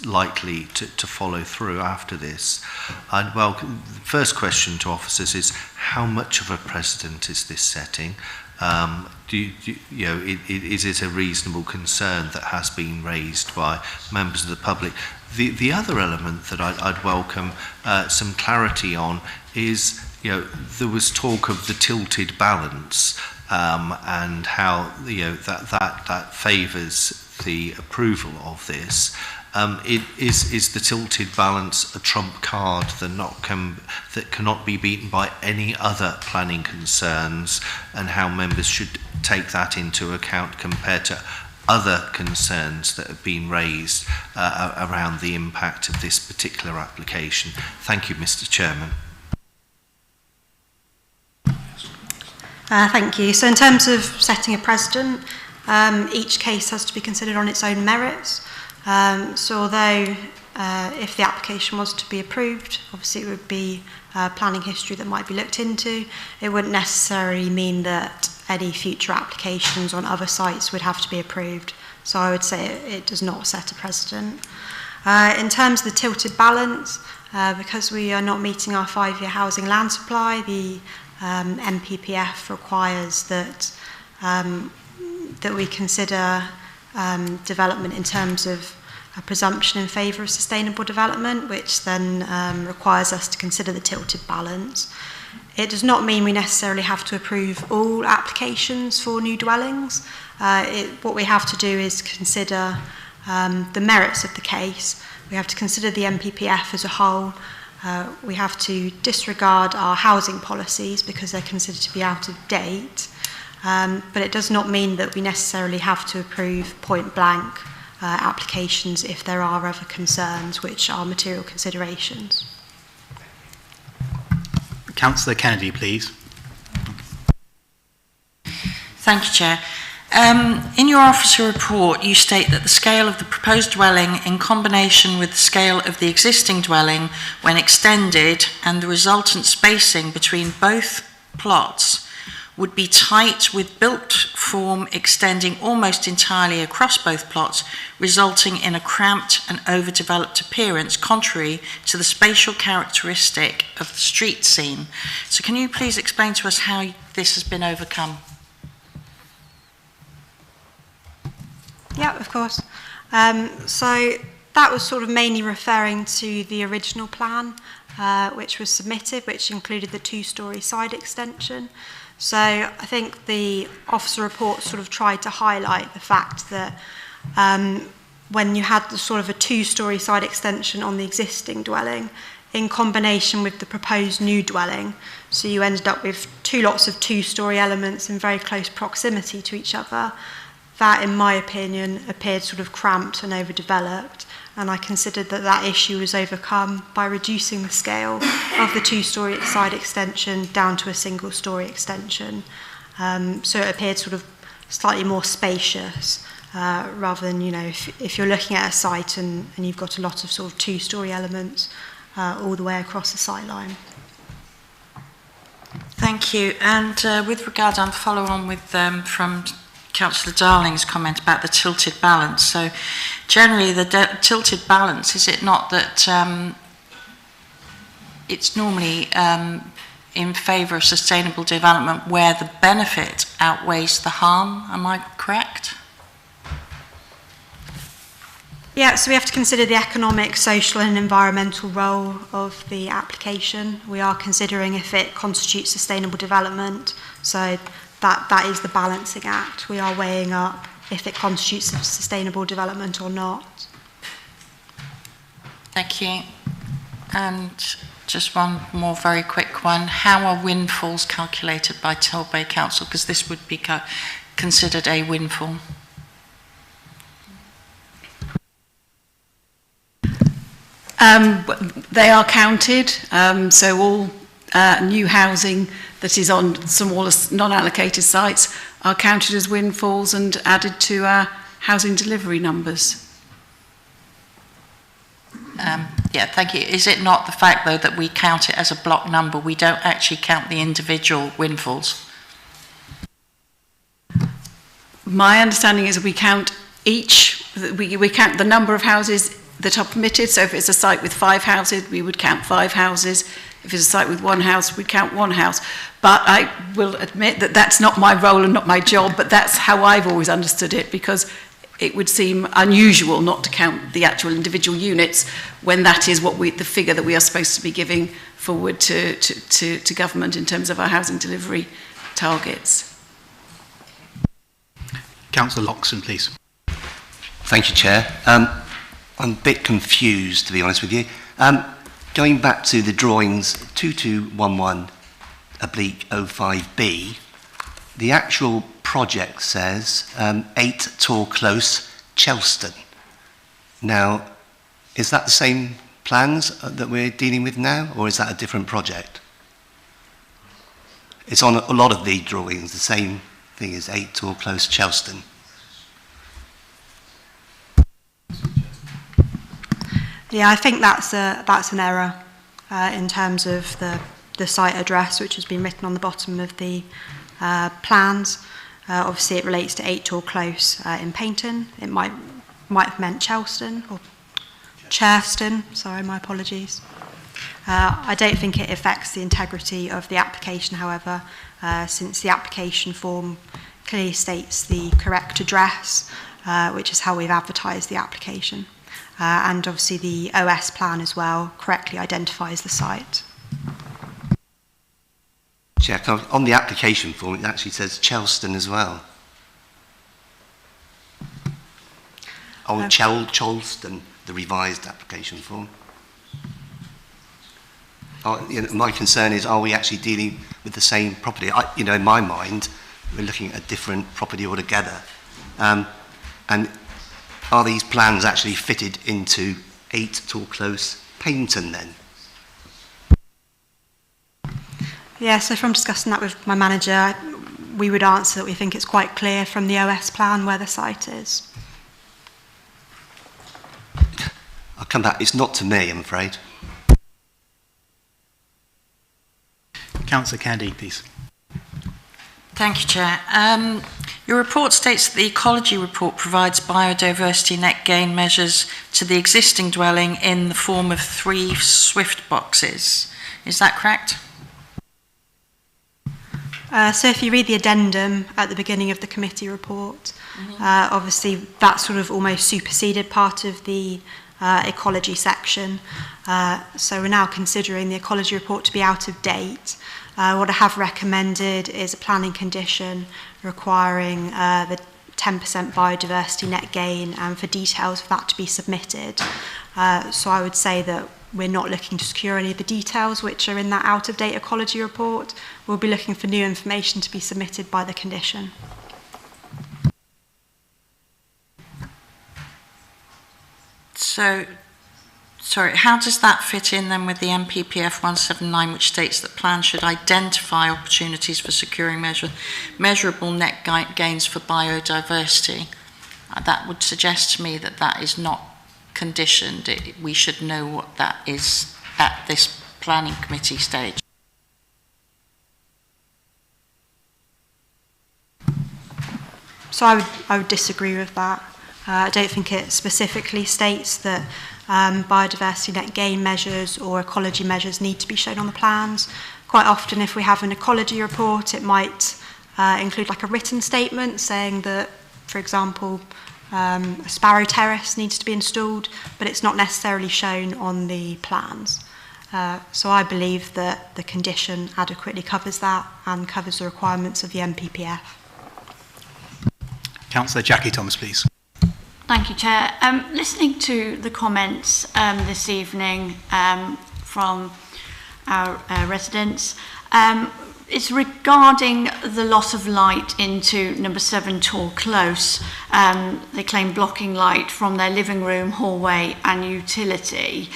S12: likely to follow through after this. The first question to officers is, how much of a precedent is this setting? Is it a reasonable concern that has been raised by members of the public? The other element that I'd welcome some clarity on is, there was talk of the tilted balance and how that favours the approval of this. Is the tilted balance a trump card that cannot be beaten by any other planning concerns, and how members should take that into account compared to other concerns that have been raised around the impact of this particular application? Thank you, Mr. Chairman.
S6: Thank you. So in terms of setting a precedent, each case has to be considered on its own merits. So although if the application was to be approved, obviously it would be planning history that might be looked into. It wouldn't necessarily mean that any future applications on other sites would have to be approved. So I would say it does not set a precedent. In terms of the tilted balance, because we are not meeting our 5-year housing land supply, the MPPF requires that we consider development in terms of a presumption in favour of sustainable development, which then requires us to consider the tilted balance. It does not mean we necessarily have to approve all applications for new dwellings. What we have to do is consider the merits of the case. We have to consider the MPPF as a whole. We have to disregard our housing policies because they're considered to be out of date. But it does not mean that we necessarily have to approve point blank applications if there are other concerns which are material considerations.
S1: Councillor Kennedy, please.
S5: Thank you, Chair. In your officer report, you state that the scale of the proposed dwelling in combination with the scale of the existing dwelling when extended and the resultant spacing between both plots would be tight, with built form extending almost entirely across both plots, resulting in a cramped and overdeveloped appearance contrary to the spatial characteristic of the street scene. So can you please explain to us how this has been overcome?
S6: Yeah, of course. So that was sort of mainly referring to the original plan, which was submitted, which included the 2-storey side extension. So I think the officer report sort of tried to highlight the fact that when you had the sort of a 2-storey side extension on the existing dwelling in combination with the proposed new dwelling, so you ended up with 2 lots of 2-storey elements in very close proximity to each other, that, in my opinion, appeared sort of cramped and overdeveloped, and I considered that that issue was overcome by reducing the scale of the two-storey side extension down to a single-storey extension. So it appeared sort of slightly more spacious, rather than, you know, if you're looking at a site and you've got a lot of sort of two-storey elements all the way across the sight line.
S5: Thank you. And with regard, I'll follow on with from Councillor Darling's comment about the tilted balance. So generally the tilted balance, is it not that it's normally in favour of sustainable development where the benefit outweighs the harm? Am I correct?
S6: Yeah, so we have to consider the economic, social and environmental role of the application. We are considering if it constitutes sustainable development, so that is the balancing act. We are weighing up if it constitutes sustainable development or not.
S5: Thank you. And just one more very quick one. How are windfalls calculated by Torbay Council? Because this would be considered a windfall.
S13: They are counted, so all new housing that is on smaller non-allocated sites are counted as windfalls and added to our housing delivery numbers.
S5: Yeah, thank you. Is it not the fact, though, that we count it as a block number? We don't actually count the individual windfalls?
S13: My understanding is that we count each, we count the number of houses that are permitted. So if it's a site with 5 houses, we would count 5 houses. If it's a site with 1 house, we'd count 1 house. But I will admit that that's not my role and not my job, but that's how I've always understood it, because it would seem unusual not to count the actual individual units when that is what the figure that we are supposed to be giving forward to government in terms of our housing delivery targets.
S1: Councillor Loxton, please.
S14: Thank you, Chair. I'm a bit confused, to be honest with you. Going back to the drawings 2211/05B, the actual project says 8 Tor Close, Chelston. Now, is that the same plans that we're dealing with now, or is that a different project? It's on a lot of the drawings, the same thing as 8 Tor Close, Chelston.
S6: Yeah, I think that's an error in terms of the site address, which has been written on the bottom of the plans. Obviously, it relates to 8 Tor Close in Paynton. It might have meant Chelston or Churston. Sorry, my apologies. I don't think it affects the integrity of the application, however, since the application form clearly states the correct address, which is how we've advertised the application. And obviously the OS plan as well correctly identifies the site.
S14: Check. On the application form, it actually says Chelston as well. On Cholston, the revised application form. My concern is, are we actually dealing with the same property? In my mind, we're looking at a different property altogether. And are these plans actually fitted into 8 Tor Close, Paynton then?
S6: Yeah, so from discussing that with my manager, we would answer that we think it's quite clear from the OS plan where the site is.
S14: I'll come back. It's not to me, I'm afraid.
S1: Councillor Candy, please.
S5: Thank you, Chair. Your report states that the Ecology Report provides biodiversity net gain measures to the existing dwelling in the form of 3 swift boxes. Is that correct?
S6: So if you read the addendum at the beginning of the committee report, obviously that sort of almost superseded part of the ecology section. So we're now considering the Ecology Report to be out of date. What I have recommended is a planning condition requiring the 10% biodiversity net gain and for details of that to be submitted. So I would say that we're not looking to secure any of the details which are in that out-of-date ecology report. We'll be looking for new information to be submitted by the condition.
S5: So, sorry, how does that fit in then with the MPPF 179, which states that plans should identify opportunities for securing measurable net gains for biodiversity? That would suggest to me that that is not conditioned. We should know what that is at this planning committee stage.
S6: So I would disagree with that. I don't think it specifically states that biodiversity net gain measures or ecology measures need to be shown on the plans. Quite often, if we have an ecology report, it might include like a written statement saying that, for example, a sparrow terrace needs to be installed, but it's not necessarily shown on the plans. So I believe that the condition adequately covers that and covers the requirements of the MPPF.
S1: Councillor Jackie Thomas, please.
S15: Thank you, Chair. Listening to the comments this evening from our residents, it's regarding the loss of light into number 7 Tor Close. They claim blocking light from their living room, hallway and utility.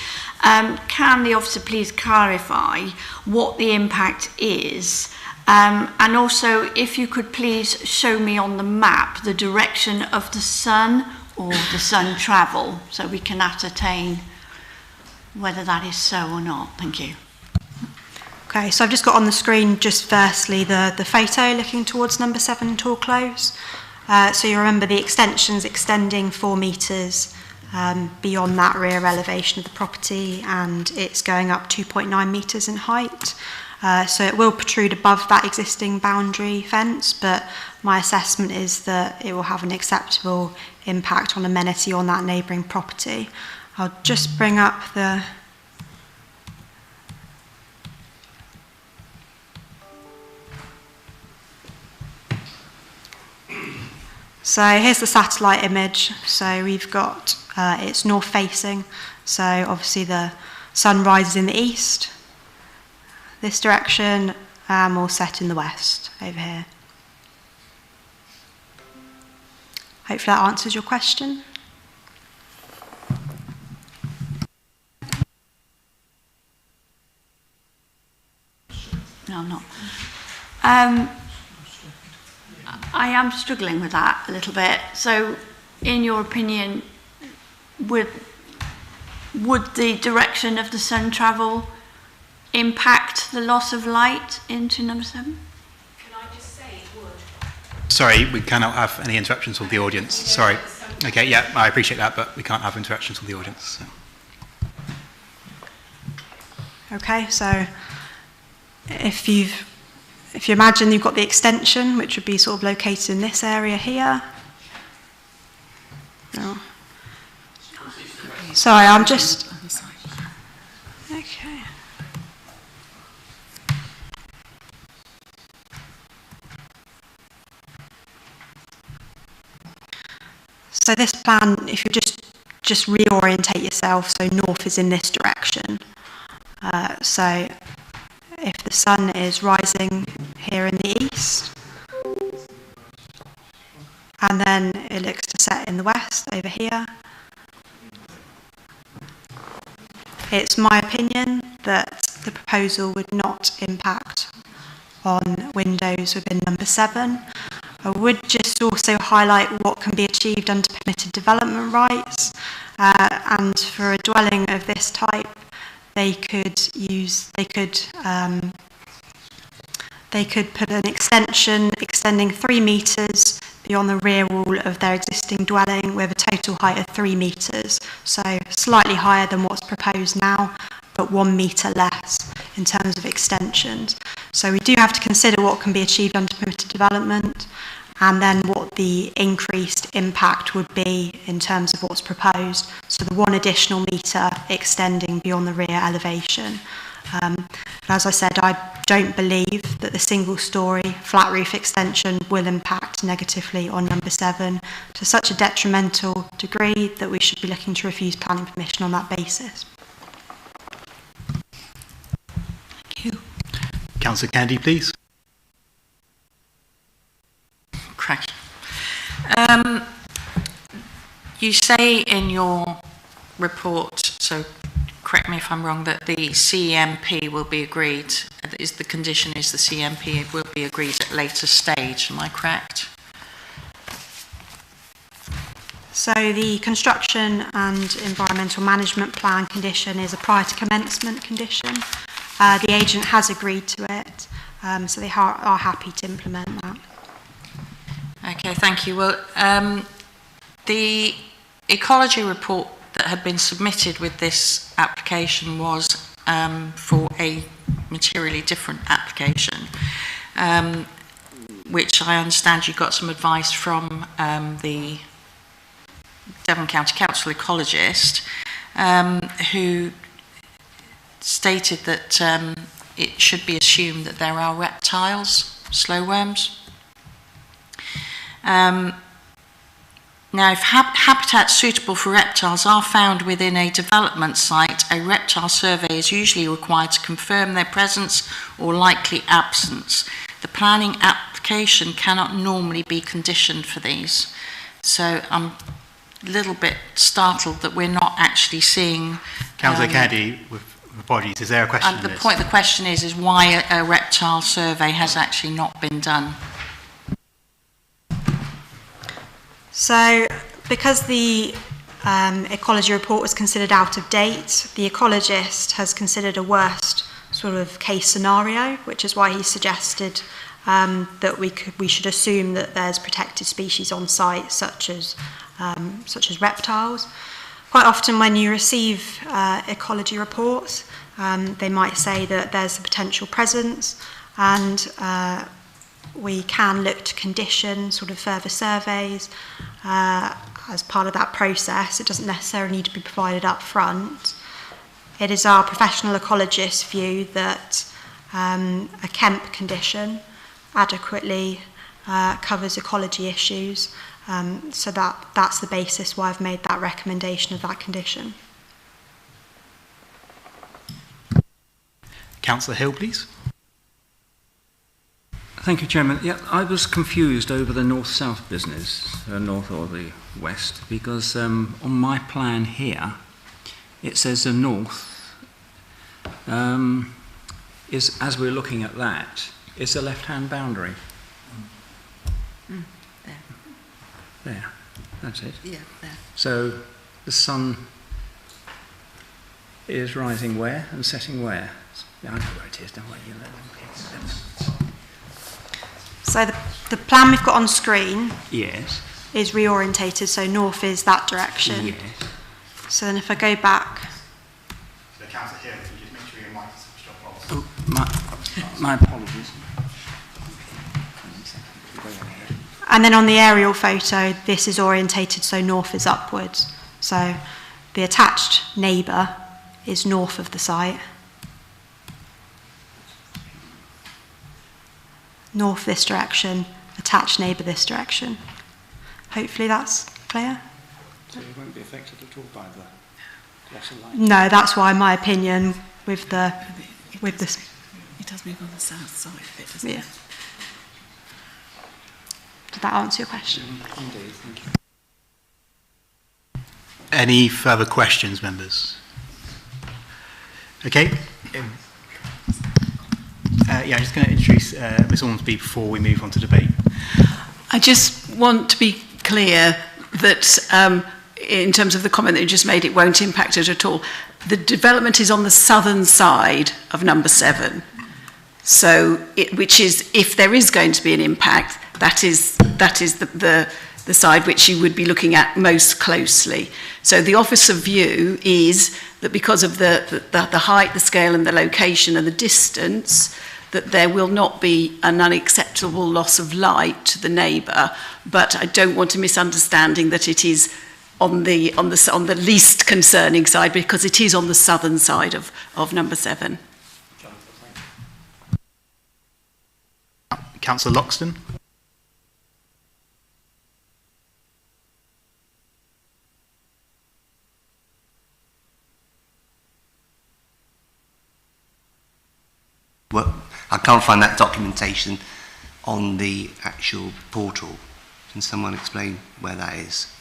S15: Can the officer please clarify what the impact is? And also, if you could please show me on the map the direction of the sun or the sun travel, so we can ascertain whether that is so or not. Thank you.
S6: Okay, so I've just got on the screen just firstly the photo looking towards number 7 Tor Close. So you remember the extension's extending 4 metres beyond that rear elevation of the property, and it's going up 2.9 metres in height. So it will protrude above that existing boundary fence, but my assessment is that it will have an acceptable impact on amenity on that neighbouring property. I'll just bring up the... So here's the satellite image. So we've got, it's north facing, so obviously the sun rises in the east, this direction, will set in the west over here. Hopefully that answers your question.
S15: No, I'm not. I am struggling with that a little bit. So, in your opinion, would the direction of the sun travel impact the loss of light into number 7?
S1: Can I just say it would? Sorry, we cannot have any interactions with the audience. Sorry. Okay, yeah, I appreciate that, but we can't have interactions with the audience. So.
S6: Okay, so if you imagine you've got the extension, which would be sort of located in this area here. No. Sorry, I'm just... Okay. So this plan, if you just reorientate yourself, so north is in this direction. So if the sun is rising here in the east, and then it looks to set in the west over here, it's my opinion that the proposal would not impact on windows within number 7. I would just also highlight what can be achieved under permitted development rights, and for a dwelling of this type, they could put an extension extending 3 metres beyond the rear wall of their existing dwelling with a total height of 3 metres, so slightly higher than what's proposed now, but 1 metre less in terms of extensions. So we do have to consider what can be achieved under permitted development, and then what the increased impact would be in terms of what's proposed. So the 1 additional metre extending beyond the rear elevation. As I said, I don't believe that the single-storey flat roof extension will impact negatively on number 7 to such a detrimental degree that we should be looking to refuse planning permission on that basis.
S1: Thank you. Councillor Kennedy, please.
S5: Correct. You say in your report, so correct me if I'm wrong, that the CMP will be agreed, the condition is the CMP will be agreed at a later stage, am I correct?
S6: So the construction and environmental management plan condition is a prior to commencement condition. The agent has agreed to it, so they are happy to implement that.
S5: Okay, thank you. Well, the ecology report that had been submitted with this application was for a materially different application, which I understand you got some advice from the Devon County Council ecologist, who stated that it should be assumed that there are reptiles, slowworms. Now, if habitats suitable for reptiles are found within a development site, a reptile survey is usually required to confirm their presence or likely absence. The planning application cannot normally be conditioned for these. So I'm a little bit startled that we're not actually seeing...
S1: Councillor Kennedy, with apologies, is there a question?
S5: The question is why a reptile survey has actually not been done.
S6: So, because the ecology report was considered out of date, the ecologist has considered a worst sort of case scenario, which is why he suggested that we should assume that there's protected species on site, such as reptiles. Quite often, when you receive ecology reports, they might say that there's a potential presence, and we can look to condition sort of further surveys as part of that process. It doesn't necessarily need to be provided up front. It is our professional ecologist's view that a Kemp condition adequately covers ecology issues, so that's the basis why I've made that recommendation of that condition.
S1: Councillor Hill, please.
S11: Thank you, Chairman. Yeah, I was confused over the north-south business, north or the west, because on my plan here, it says the north is, as we're looking at that, is the left-hand boundary.
S10: There.
S11: There, that's it.
S10: Yeah, there.
S11: So the sun is rising where and setting where? Yeah, I know where it is, don't I?
S6: So the plan we've got on screen
S11: Yes.
S6: is reorientated, so north is that direction.
S11: Yes.
S6: So then if I go back...
S1: So Councillor Hill, can you just make sure your mic is switched off?
S11: Oh, my apologies.
S6: And then on the aerial photo, this is orientated so north is upwards. So the attached neighbour is north of the site. North this direction, attached neighbour this direction. Hopefully that's clear.
S11: So it won't be affected at all by the loss of light?
S6: No, that's why my opinion with the... It
S13: does move on the south side of it, doesn't
S6: Yeah.
S13: it?
S6: Did that answer your question?
S11: Indeed, thank you.
S1: Any further questions, members? Okay. Yeah, I'm just going to introduce Ms Ormsby before we move on to debate.
S13: I just want to be clear that in terms of the comment that you just made, it won't impact it at all. The development is on the southern side of number 7. So, which is, if there is going to be an impact, that is the side which you would be looking at most closely. So the officer view is that because of the height, the scale and the location and the distance, that there will not be an unacceptable loss of light to the neighbour, but I don't want a misunderstanding that it is on the least concerning side, because it is on the southern side of number 7.
S1: Councillor Loxton.
S14: Well, I can't find that documentation on the actual portal. Can someone explain where that is?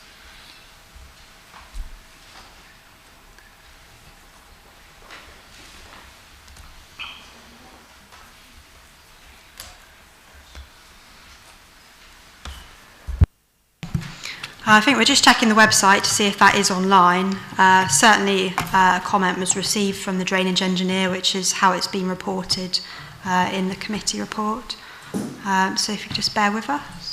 S6: I think we're just checking the website to see if that is online. Certainly a comment was received from the drainage engineer, which is how it's been reported in the committee report. So if you could just bear with us.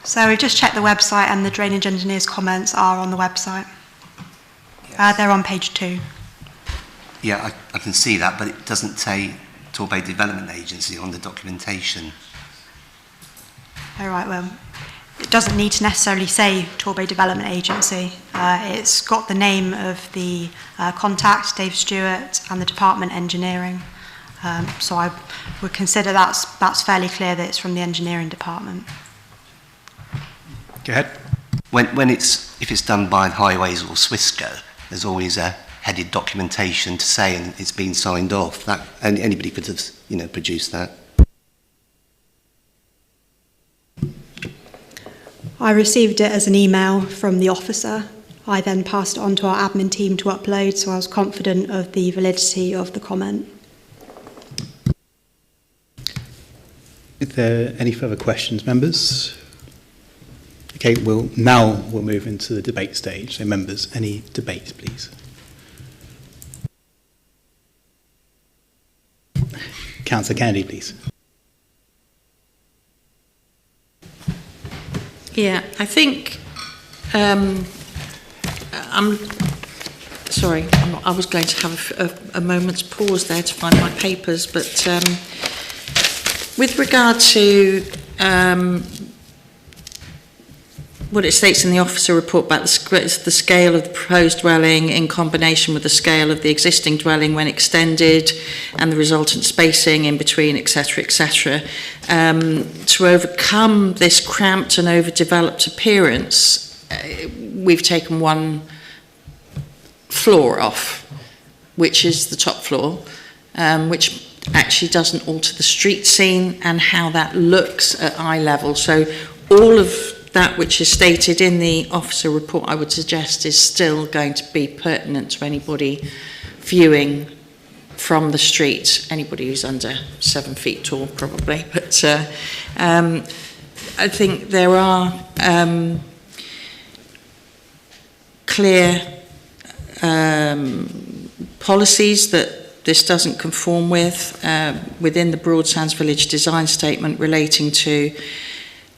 S6: So we've just checked the website and the drainage engineer's comments are on the website. Yes. They're on page 2.
S14: Yeah, I can see that, but it doesn't say Torbay Development Agency on the documentation.
S6: All right, well, it doesn't need to necessarily say Torbay Development Agency. It's got the name of the contact, Dave Stewart, and the department engineering. So I would consider that's fairly clear that it's from the engineering department.
S1: Go ahead.
S14: If it's done by Highways or Swissco, there's always a headed documentation to say and it's been signed off. That and anybody could have produced that.
S6: I received it as an email from the officer. I then passed it on to our admin team to upload, so I was confident of the validity of the comment.
S1: Is there any further questions, members? Okay, we'll move into the debate stage. So members, any debate, please? Councillor Kennedy, please.
S5: Yeah, I think I'm sorry. I was going to have a moment's pause there to find my papers, but with regard to what it states in the officer report about the scale of the proposed dwelling in combination with the scale of the existing dwelling when extended and the resultant spacing in between, etc., etc., to overcome this cramped and overdeveloped appearance, we've taken one floor off, which is the top floor, which actually doesn't alter the street scene and how that looks at eye level. So all of that which is stated in the officer report, I would suggest, is still going to be pertinent to anybody viewing from the street, anybody who's under 7 feet tall probably. But I think there are clear policies that this doesn't conform with within the Broadsands Village Design Statement relating to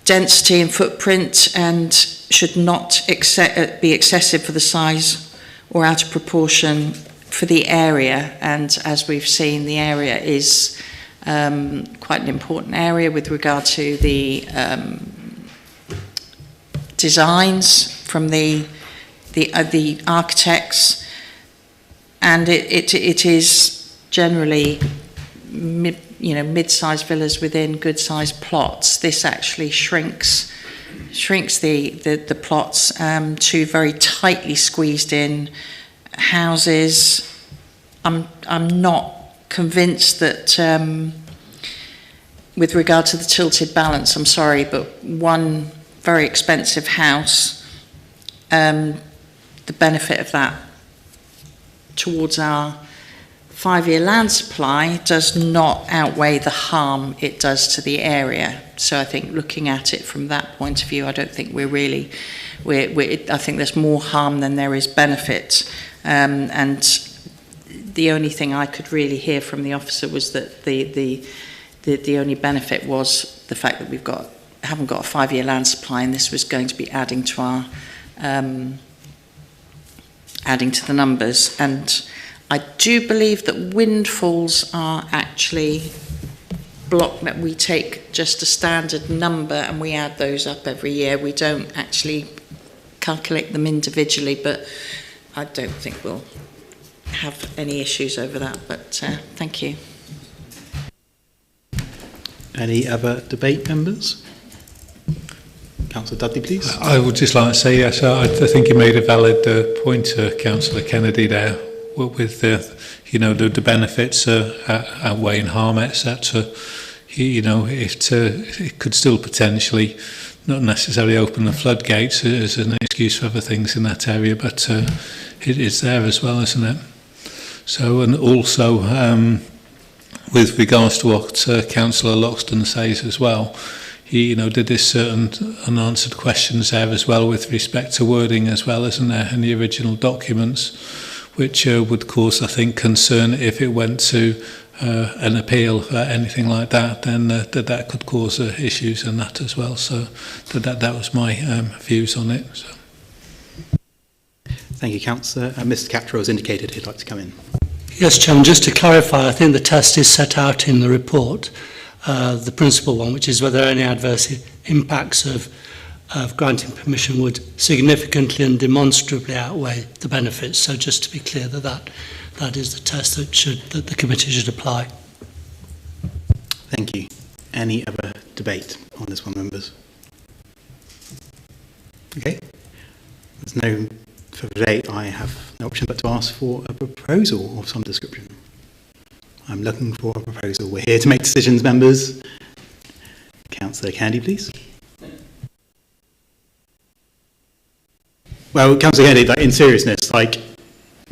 S5: density and footprint, and should not be excessive for the size or out of proportion for the area. And as we've seen, the area is quite an important area with regard to the designs from the architects, and it is generally mid-sized villas within good-sized plots. This actually shrinks the plots to very tightly squeezed-in houses. I'm not convinced that, with regard to the tilted balance, I'm sorry, but one very expensive house, the benefit of that towards our 5-year land supply does not outweigh the harm it does to the area. So I think looking at it from that point of view, I don't think I think there's more harm than there is benefit. And the only thing I could really hear from the officer was that the only benefit was the fact that haven't got a 5-year land supply, and this was going to be adding to our adding to the numbers. And I do believe that windfalls are actually blocked, that we take just a standard number and we add those up every year. We don't actually calculate them individually, but I don't think we'll have any issues over that. But thank you.
S1: Any other debate, members? Councillor Dudley, please.
S16: I would just like to say, yes, I think you made a valid point, Councillor Kennedy, there, with the benefits outweighing harm, etc. It could still potentially not necessarily open the floodgates as an excuse for other things in that area, but it is there as well, isn't it? So, and also with regards to what Councillor Loxton says as well, did this certain unanswered questions there as well with respect to wording as well, isn't there, in the original documents, which would cause, I think, concern if it went to an appeal or anything like that, then that could cause issues in that as well. So that was my views on it. So.
S1: Thank you, Councillor. Mr. Capter has indicated he'd like to come in.
S3: Yes, Chairman, just to clarify, I think the test is set out in the report, the principal one, which is whether any adverse impacts of granting permission would significantly and demonstrably outweigh the benefits. So just to be clear that is the test that the committee should apply.
S1: Thank you. Any other debate on this one, members? Okay. There's no further debate. I have no option but to ask for a proposal of some description. I'm looking for a proposal. We're here to make decisions, members. Councillor Kennedy, please. Well, Councillor Kennedy, in seriousness,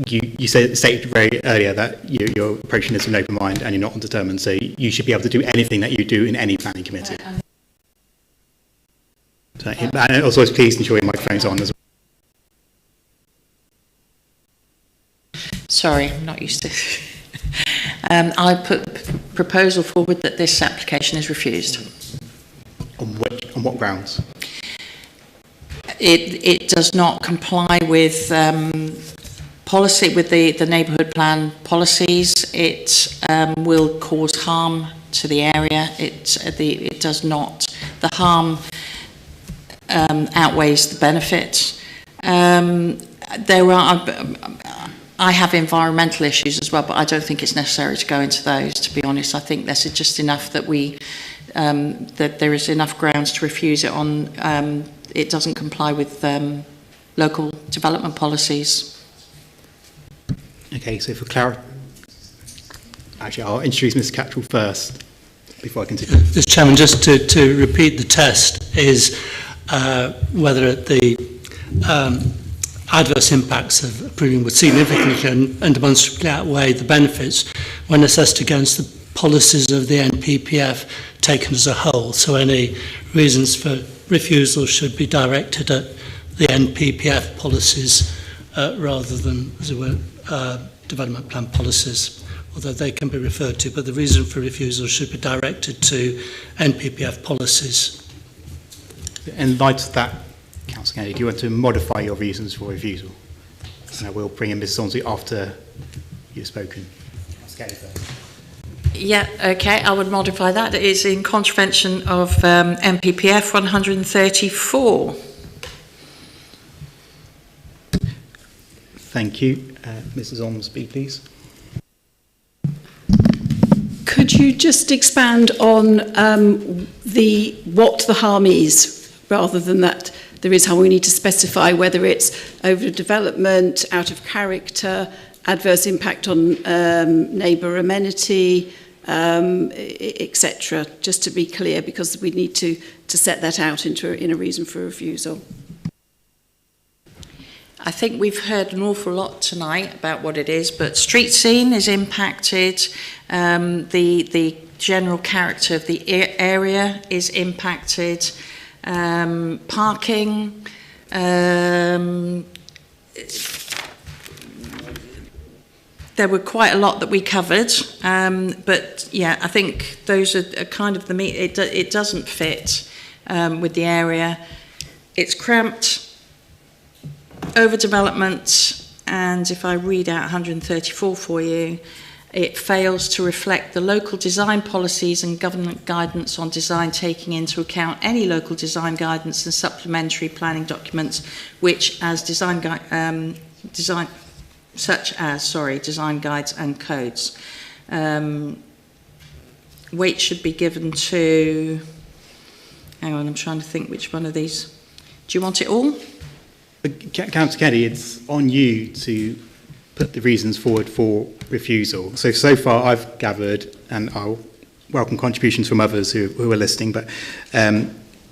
S1: you stated very earlier that you're approaching this with an open mind and you're not undetermined, so you should be able to do anything that you do in any planning committee. So, and also, please ensure your microphone's on as well.
S5: Sorry, I'm not used to I put a proposal forward that this application is refused.
S1: On what grounds?
S5: It does not comply with policy, with the neighbourhood plan policies. It will cause harm to the area. It does not. The harm outweighs the benefit. I have environmental issues as well, but I don't think it's necessary to go into those, to be honest. I think this is just enough that that there is enough grounds to refuse it on. It doesn't comply with local development policies.
S1: Okay, so for clarity, actually, I'll introduce Mr. Cattrall first before I continue.
S3: Mr. Chairman, just to repeat the test is whether the adverse impacts of approving would significantly and demonstrably outweigh the benefits when assessed against the policies of the NPPF taken as a whole. So any reasons for refusal should be directed at the NPPF policies rather than, as it were, development plan policies, although they can be referred to, but the reason for refusal should be directed to NPPF policies.
S1: In light of that, Councillor Kennedy, do you want to modify your reasons for refusal? And I will bring in Mrs. Sonsey after you've spoken.
S5: Yeah, okay, I would modify that. It is in contravention of NPPF 134.
S1: Thank you. Mrs. Ormsby, please.
S13: Could you just expand on what the harm is, rather than that there is harm? We need to specify whether it's overdevelopment, out of character, adverse impact on neighbour amenity, etc. Just to be clear, because we need to set that out in a reason for refusal.
S5: I think we've heard an awful lot tonight about what it is, but street scene is impacted, the general character of the area is impacted, parking, there were quite a lot that we covered, but yeah, I think those are kind of the meat. It doesn't fit with the area. It's cramped, overdevelopment, and if I read out 134 for you, it fails to reflect the local design policies and government guidance on design, taking into account any local design guidance and supplementary planning documents, which as design guides and codes. Weight should be given to, hang on, I'm trying to think which one of these. Do you want it all?
S1: Councillor Kenny, it's on you to put the reasons forward for refusal. So far I've gathered, and I'll welcome contributions from others who are listening, but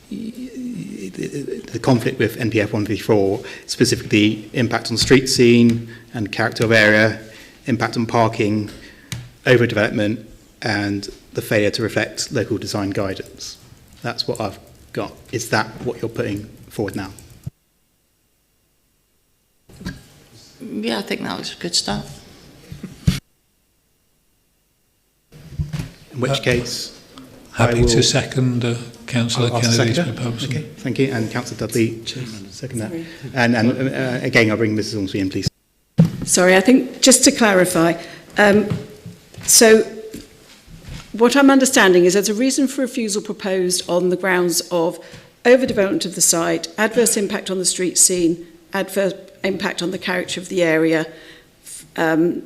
S1: the conflict with NPF 134, specifically impact on street scene and character of area, impact on parking, overdevelopment, and the failure to reflect local design guidance. That's what I've got. Is that what you're putting forward now?
S5: Yeah, I think that was a good start.
S1: In which case,
S16: happy to second Councillor Kennedy's proposal.
S1: Okay, thank you. And Councillor Dudley, second that. And again, I'll bring Mrs. Ormsby in, please.
S13: Sorry, I think just to clarify, so what I'm understanding is there's a reason for refusal proposed on the grounds of overdevelopment of the site, adverse impact on the street scene, adverse impact on the character of the area, and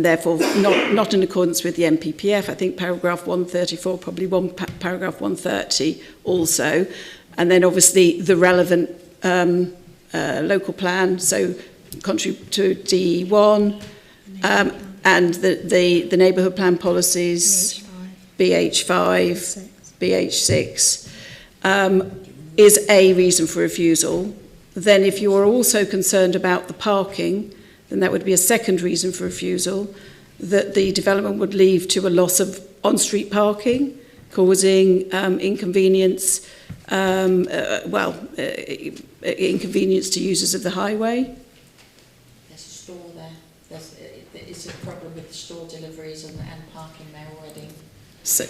S13: therefore not in accordance with the MPPF. I think paragraph 134, probably paragraph 130 also. And then obviously the relevant local plan, so contrary to DE1, and the neighbourhood plan policies, BH5, BH6, is a reason for refusal. Then if you are also concerned about the parking, then that would be a second reason for refusal, that the development would lead to a loss of on-street parking, causing inconvenience, inconvenience to users of the highway.
S5: There's a store there. It's a problem with the store deliveries and parking there already.
S13: So,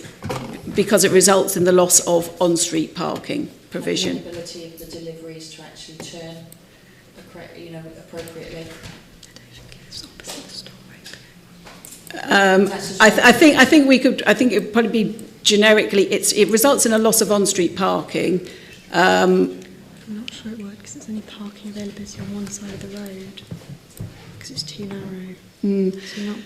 S13: because it results in the loss of on-street parking provision.
S5: And the ability of the deliveries to actually turn, appropriately.
S13: I think it would probably be generically. It results in a loss of on-street parking.
S2: I'm not sure it would because it's only parking availability on one side of the road because it's too narrow. So not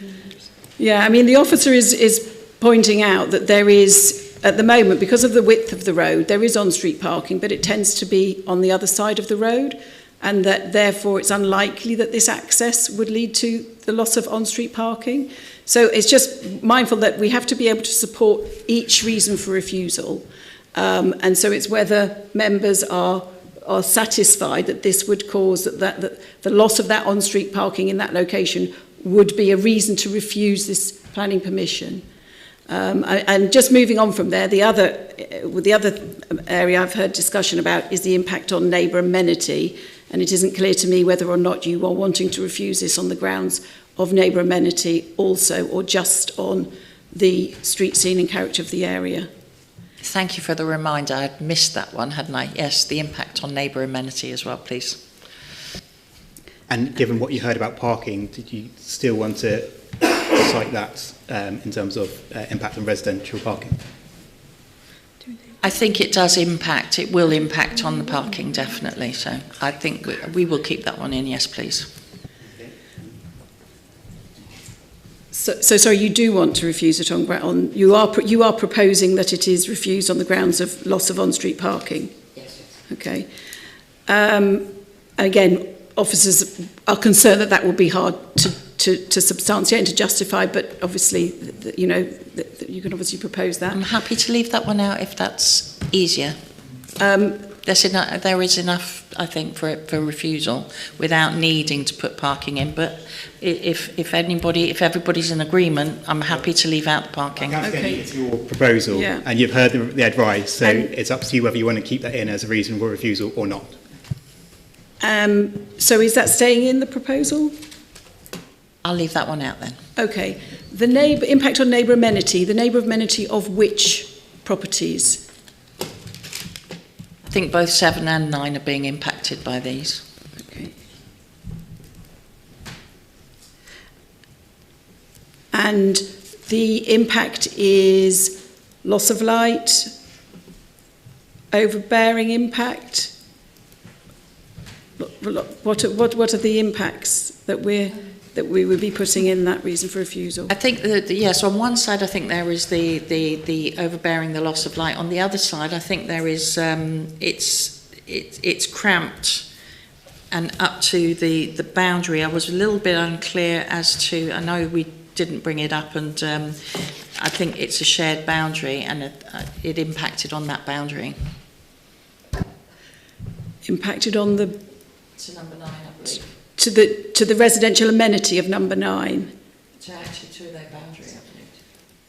S13: yeah, I mean the officer is pointing out that there is, at the moment, because of the width of the road, there is on-street parking, but it tends to be on the other side of the road, and that therefore it's unlikely that this access would lead to the loss of on-street parking. So it's just mindful that we have to be able to support each reason for refusal, and so it's whether members are satisfied that this would cause that the loss of that on-street parking in that location would be a reason to refuse this planning permission. And just moving on from there, the other area I've heard discussion about is the impact on neighbour amenity, and it isn't clear to me whether or not you are wanting to refuse this on the grounds of neighbour amenity also, or just on the street scene and character of the area.
S5: Thank you for the reminder. I'd missed that one, hadn't I? Yes, the impact on neighbour amenity as well, please.
S1: And given what you heard about parking, did you still want to cite that in terms of impact on residential parking?
S5: I think it does impact. It will impact on the parking, definitely. So I think we will keep that one in. Yes, please.
S13: So sorry, you do want to refuse it on you are proposing that it is refused on the grounds of loss of on-street parking?
S5: Yes.
S13: Okay. Again, officers are concerned that will be hard to substantiate and to justify, but obviously, you can obviously propose that.
S5: I'm happy to leave that one out if that's easier. There there is enough, I think, for refusal without needing to put parking in. But if everybody's in agreement, I'm happy to leave out the parking.
S1: Okay. It's your proposal, and you've heard the advice, so it's up to you whether you want to keep that in as a reason for refusal or not.
S13: So is that staying in the proposal?
S5: I'll leave that one out then.
S13: Okay. The impact on neighbour amenity. The neighbour amenity of which properties?
S5: I think both 7 and 9 are being impacted by these.
S13: Okay. And the impact is loss of light, overbearing impact. What are the impacts that we would be putting in that reason for refusal?
S5: I think yes. On one side, I think there is the overbearing, the loss of light. On the other side, I think there is it's cramped and up to the boundary. I was a little bit unclear as to. I know we didn't bring it up, and I think it's a shared boundary, and it impacted on that boundary.
S13: Impacted on the.
S5: To number 9, I believe.
S13: To the residential amenity of number 9.
S5: To their boundary, I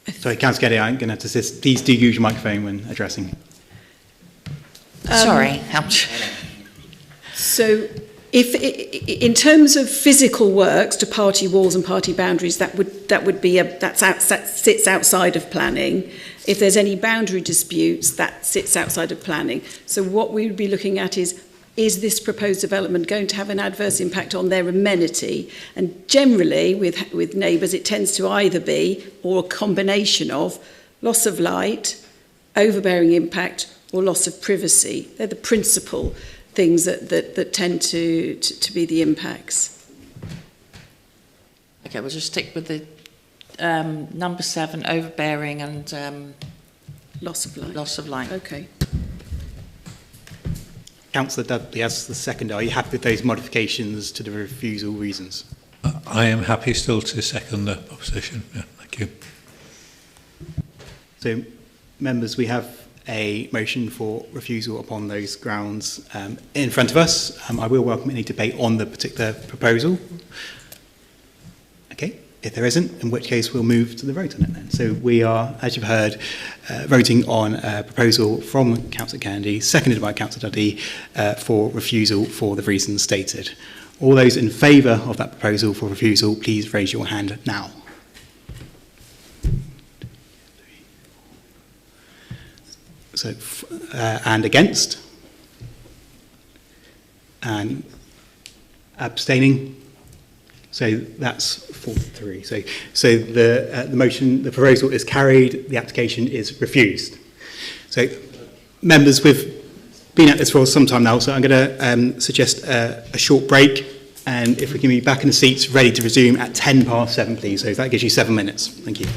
S5: believe.
S1: Sorry, Councillor Geddy, I'm going to have to insist. Please do use your microphone when addressing.
S5: Sorry, ouch.
S13: So, if in terms of physical works to party walls and party boundaries, that sits outside of planning. If there's any boundary disputes, that sits outside of planning. So, what we would be looking at is this proposed development going to have an adverse impact on their amenity? And generally, with neighbours, it tends to either be, or a combination of, loss of light, overbearing impact, or loss of privacy. They're the principal things that tend to be the impacts.
S5: Okay, we'll just stick with the number 7, overbearing and
S13: loss of light.
S5: Loss of light.
S13: Okay.
S1: Councillor Dudley, as the second, are you happy with those modifications to the refusal reasons?
S16: I am happy still to second the proposition. Yeah, thank you.
S1: So, members, we have a motion for refusal upon those grounds in front of us. I will welcome any debate on the particular proposal. Okay, if there isn't, in which case we'll move to the vote on it then. So we are, as you've heard, voting on a proposal from Councillor Kennedy, seconded by Councillor Dudley, for refusal for the reasons stated. All those in favour of that proposal for refusal, please raise your hand now. So, and against? And abstaining? So that's 4-3. So the motion, the proposal is carried, the application is refused. So members, we've been at this for some time now, so I'm going to suggest a short break, and if we can be back in the seats ready to resume at 7:10, please. So that gives you 7 minutes. Thank you.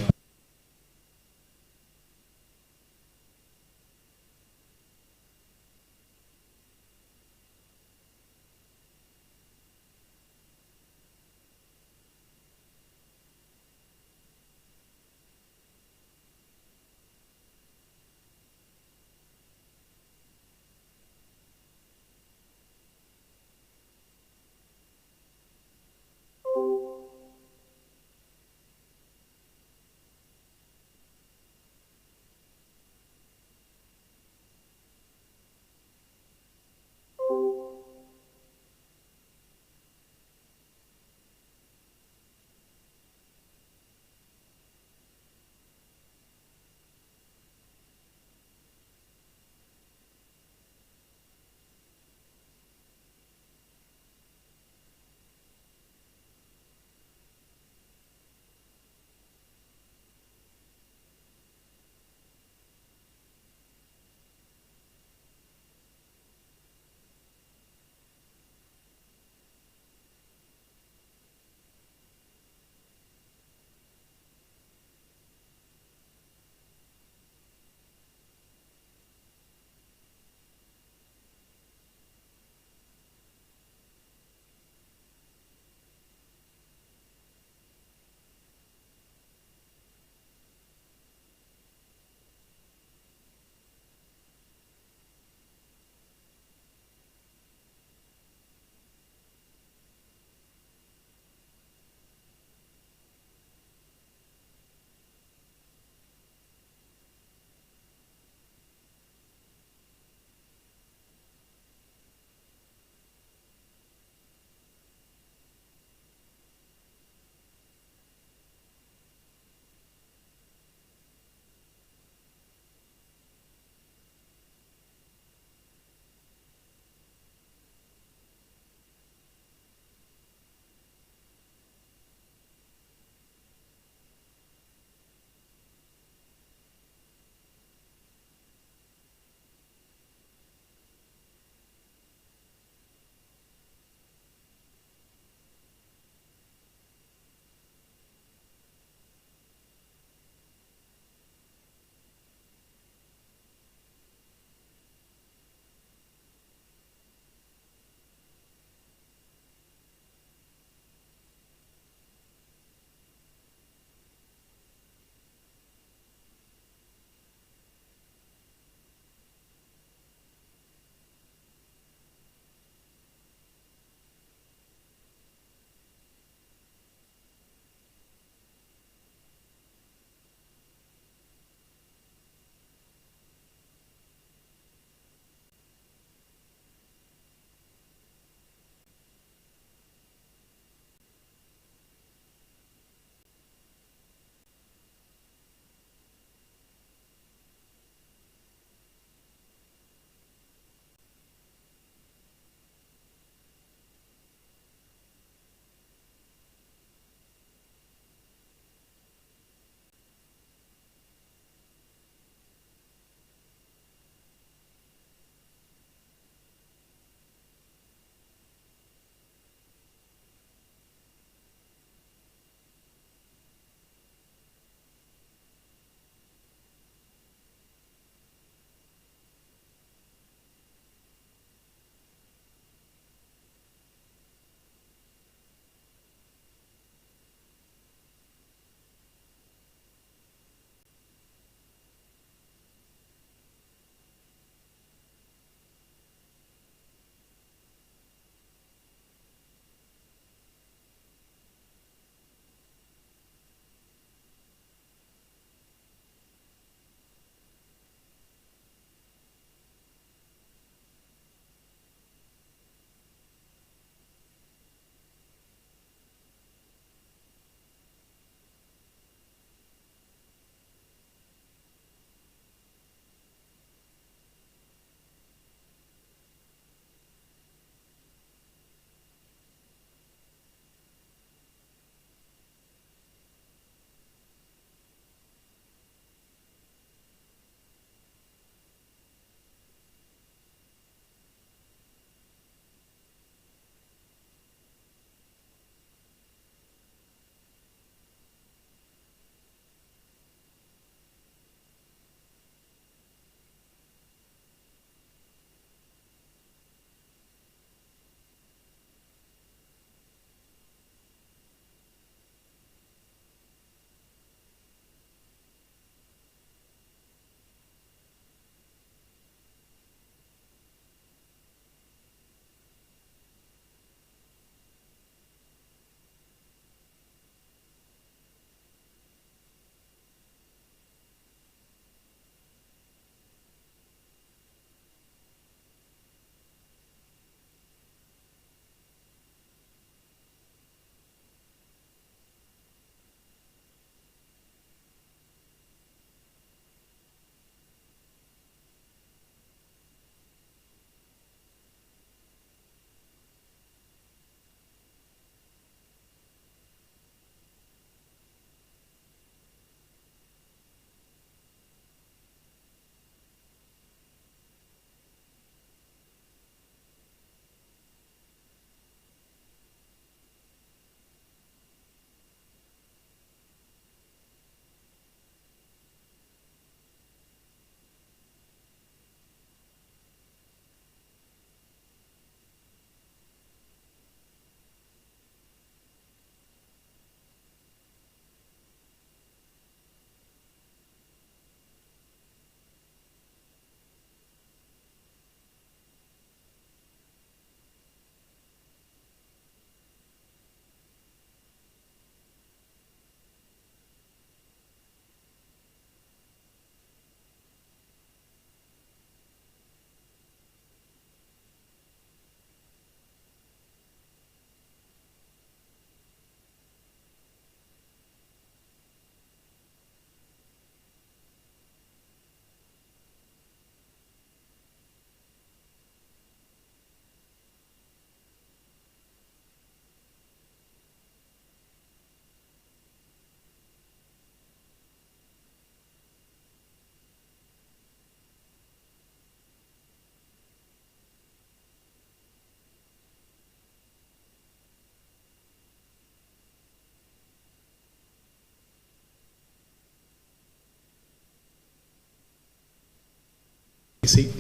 S1: seat.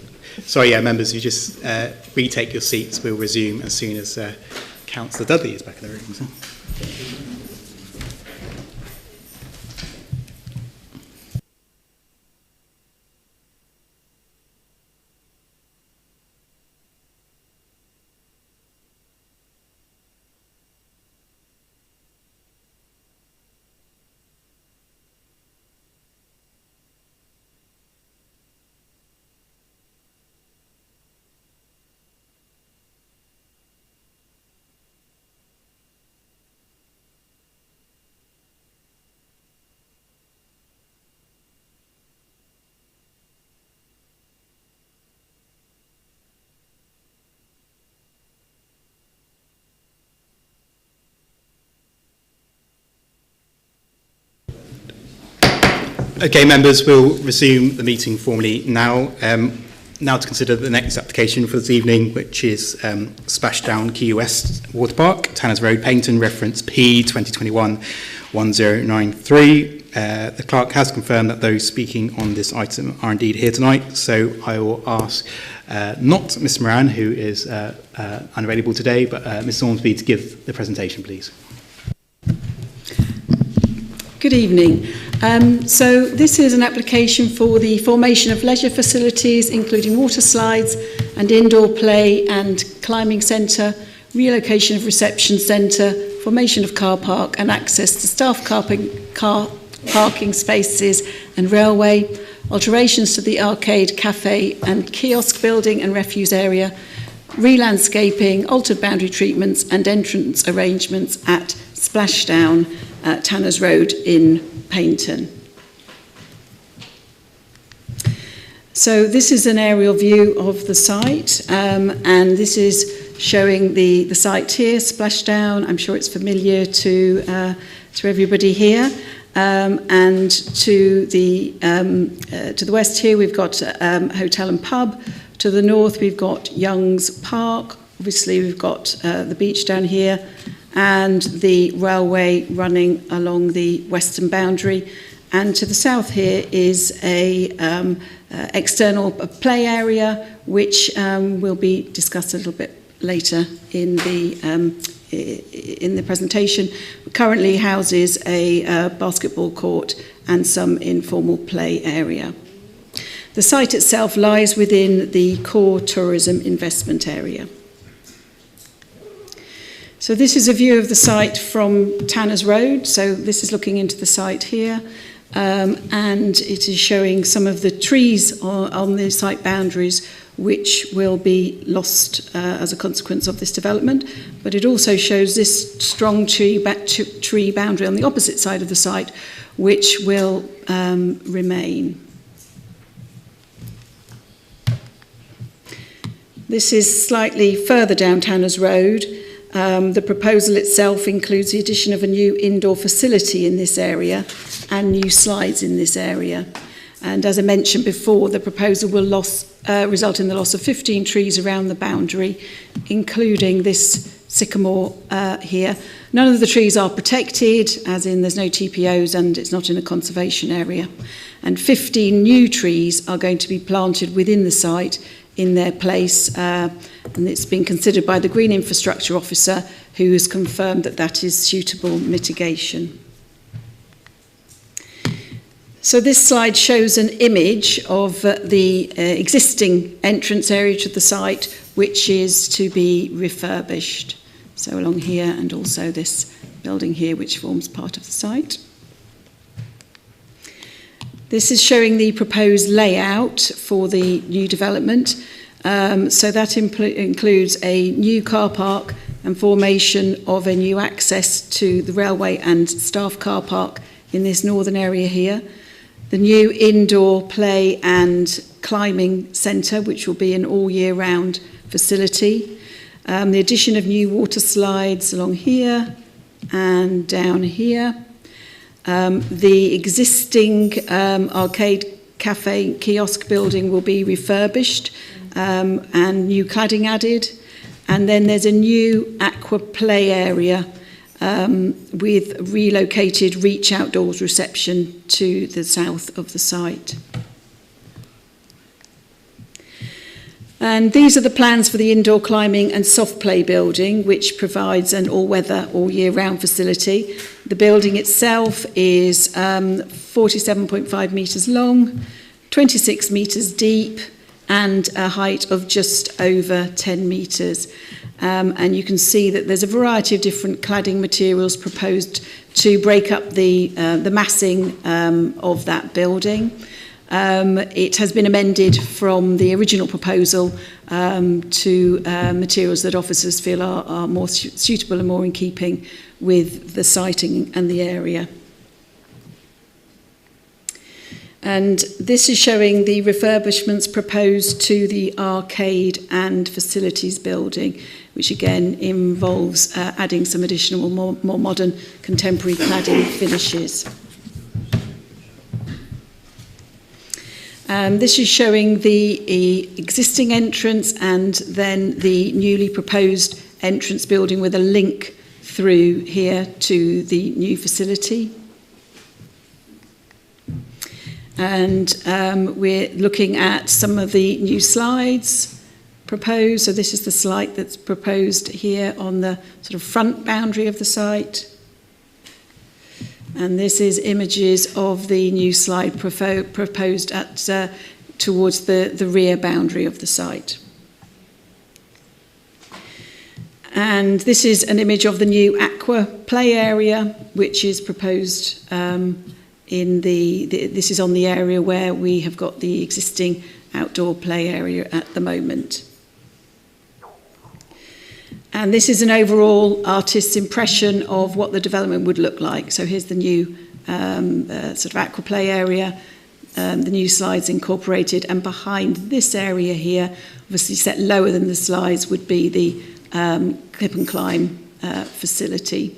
S1: Sorry, members, you just retake your seats. We'll resume as soon as Councillor Dudley is back in the room. So. Okay, members, we'll resume the meeting formally now. Now to consider the next application for this evening, which is Splashdown Key West Water Park, Tanners Road, Paignton, reference P 2021-1093. The clerk has confirmed that those speaking on this item are indeed here tonight, so I will ask not Ms Moran, who is unavailable today, but Ms Ormsby to give the presentation, please.
S13: Good evening. So this is an application for the formation of leisure facilities, including water slides and indoor play and climbing centre, relocation of reception centre, formation of car park and access to staff car parking spaces and railway, alterations to the arcade, cafe and kiosk building and refuse area, re-landscaping, altered boundary treatments and entrance arrangements at Splashdown, Tanners Road in Paignton. So this is an aerial view of the site, and this is showing the site here, Splashdown. I'm sure it's familiar to everybody here. And to the west here, we've got Hotel and Pub. To the north, we've got Young's Park. Obviously, we've got the beach down here, and the railway running along the western boundary. And to the south here is a external play area, which will be discussed a little bit later in the presentation. Currently houses a basketball court and some informal play area. The site itself lies within the core tourism investment area. So this is a view of the site from Tanners Road. So this is looking into the site here, and it is showing some of the trees on the site boundaries which will be lost as a consequence of this development. But it also shows this strong tree boundary on the opposite side of the site, which will remain. This is slightly further down Tanners Road. The proposal itself includes the addition of a new indoor facility in this area and new slides in this area. And as I mentioned before, the proposal will result in the loss of 15 trees around the boundary, including this sycamore here. None of the trees are protected, as in there's no TPOs and it's not in a conservation area. And 15 new trees are going to be planted within the site in their place, and it's been considered by the Green Infrastructure Officer, who has confirmed that that is suitable mitigation. So this slide shows an image of the existing entrance area to the site, which is to be refurbished. So along here, and also this building here, which forms part of the site. This is showing the proposed layout for the new development. So that includes a new car park and formation of a new access to the railway and staff car park in this northern area here. The new indoor play and climbing centre, which will be an all year round facility. The addition of new water slides along here and down here. The existing arcade cafe kiosk building will be refurbished and new cladding added. And then there's a new Aqua play area with relocated Reach Outdoors reception to the south of the site. And these are the plans for the indoor climbing and soft play building, which provides an all-weather, all-year-round facility. The building itself is 47.5 metres long, 26 metres deep, and a height of just over 10 metres. And you can see that there's a variety of different cladding materials proposed to break up the massing of that building. It has been amended from the original proposal to materials that officers feel are more suitable and more in keeping with the siting and the area. And this is showing the refurbishments proposed to the arcade and facilities building, which again involves adding some additional more modern contemporary cladding finishes. This is showing the existing entrance and then the newly proposed entrance building with a link through here to the new facility. And we're looking at some of the new slides proposed. So this is the slide that's proposed here on the sort of front boundary of the site. And this is images of the new slide proposed at towards the rear boundary of the site. And this is an image of the new Aqua play area, which is proposed this is on the area where we have got the existing outdoor play area at the moment. And this is an overall artist's impression of what the development would look like. So here's the new sort of aqua play area, the new slides incorporated, and behind this area here, obviously set lower than the slides, would be the clip and climb facility.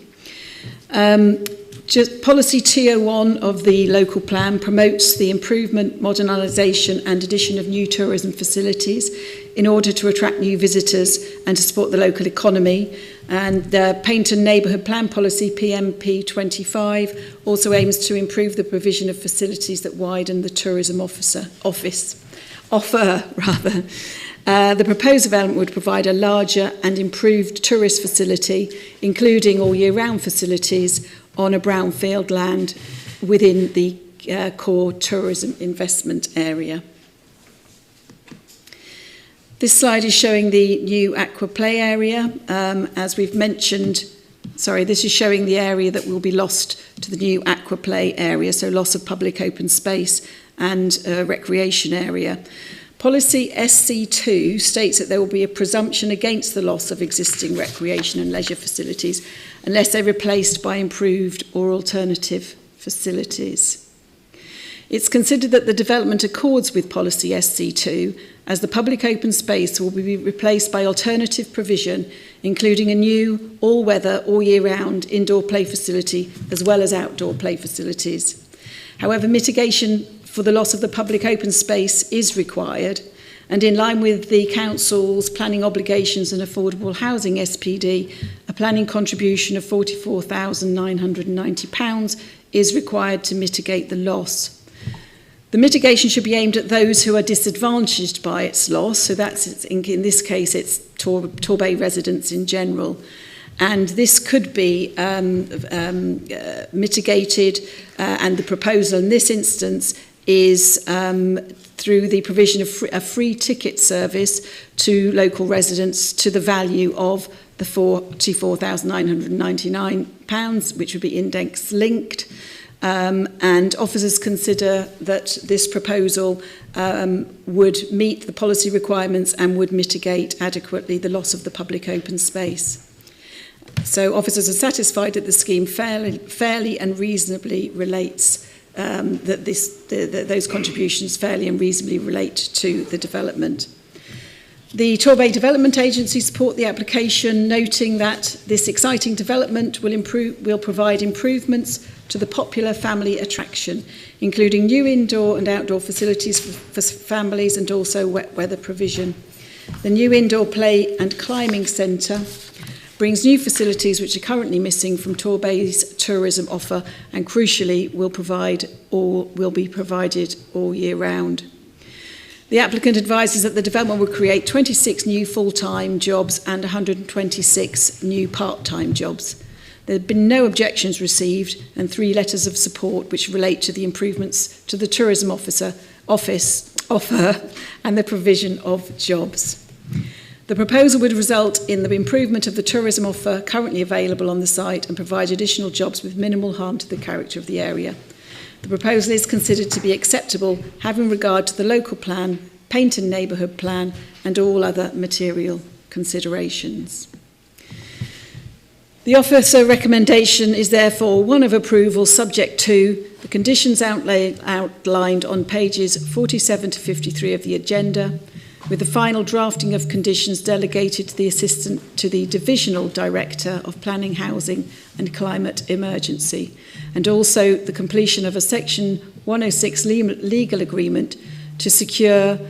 S13: Just policy 201 of the local plan promotes the improvement, modernisation and addition of new tourism facilities in order to attract new visitors and to support the local economy. And the Paynton Neighbourhood Plan Policy PMP 25 also aims to improve the provision of facilities that widen the tourism offer. The proposed development would provide a larger and improved tourist facility, including all year-round facilities on a brownfield land within the core tourism investment area. This slide is showing the new aqua play area. As we've mentioned, this is showing the area that will be lost to the new aqua play area, so loss of public open space and recreation area. Policy SC2 states that there will be a presumption against the loss of existing recreation and leisure facilities unless they're replaced by improved or alternative facilities. It's considered that the development accords with Policy SC2 as the public open space will be replaced by alternative provision, including a new all-weather, all-year-round indoor play facility as well as outdoor play facilities. However, mitigation for the loss of the public open space is required, and in line with the Council's planning obligations and affordable housing SPD, a planning contribution of £44,990 is required to mitigate the loss. The mitigation should be aimed at those who are disadvantaged by its loss, so that's in this case it's Torbay residents in general. And this could be mitigated, and the proposal in this instance is through the provision of a free ticket service to local residents to the value of the £44,999, which would be index linked. And officers consider that this proposal would meet the policy requirements and would mitigate adequately the loss of the public open space. So officers are satisfied that the scheme fairly and reasonably relates that those contributions fairly and reasonably relate to the development. The Torbay Development Agency support the application, noting that this exciting development will provide improvements to the popular family attraction, including new indoor and outdoor facilities for families and also wet weather provision. The new indoor play and climbing centre brings new facilities which are currently missing from Torbay's tourism offer, and crucially will be provided all year round. The applicant advises that the development will create 26 new full-time jobs and 126 new part-time jobs. There have been no objections received and 3 letters of support which relate to the improvements to the tourism offer and the provision of jobs. The proposal would result in the improvement of the tourism offer currently available on the site and provide additional jobs with minimal harm to the character of the area. The proposal is considered to be acceptable having regard to the local plan, Paignton neighbourhood plan and all other material considerations. The officer recommendation is therefore one of approval subject to the conditions outlined on pages 47 to 53 of the agenda, with the final drafting of conditions delegated to the Divisional Director of Planning, Housing and Climate Emergency, and also the completion of a Section 106 legal agreement to secure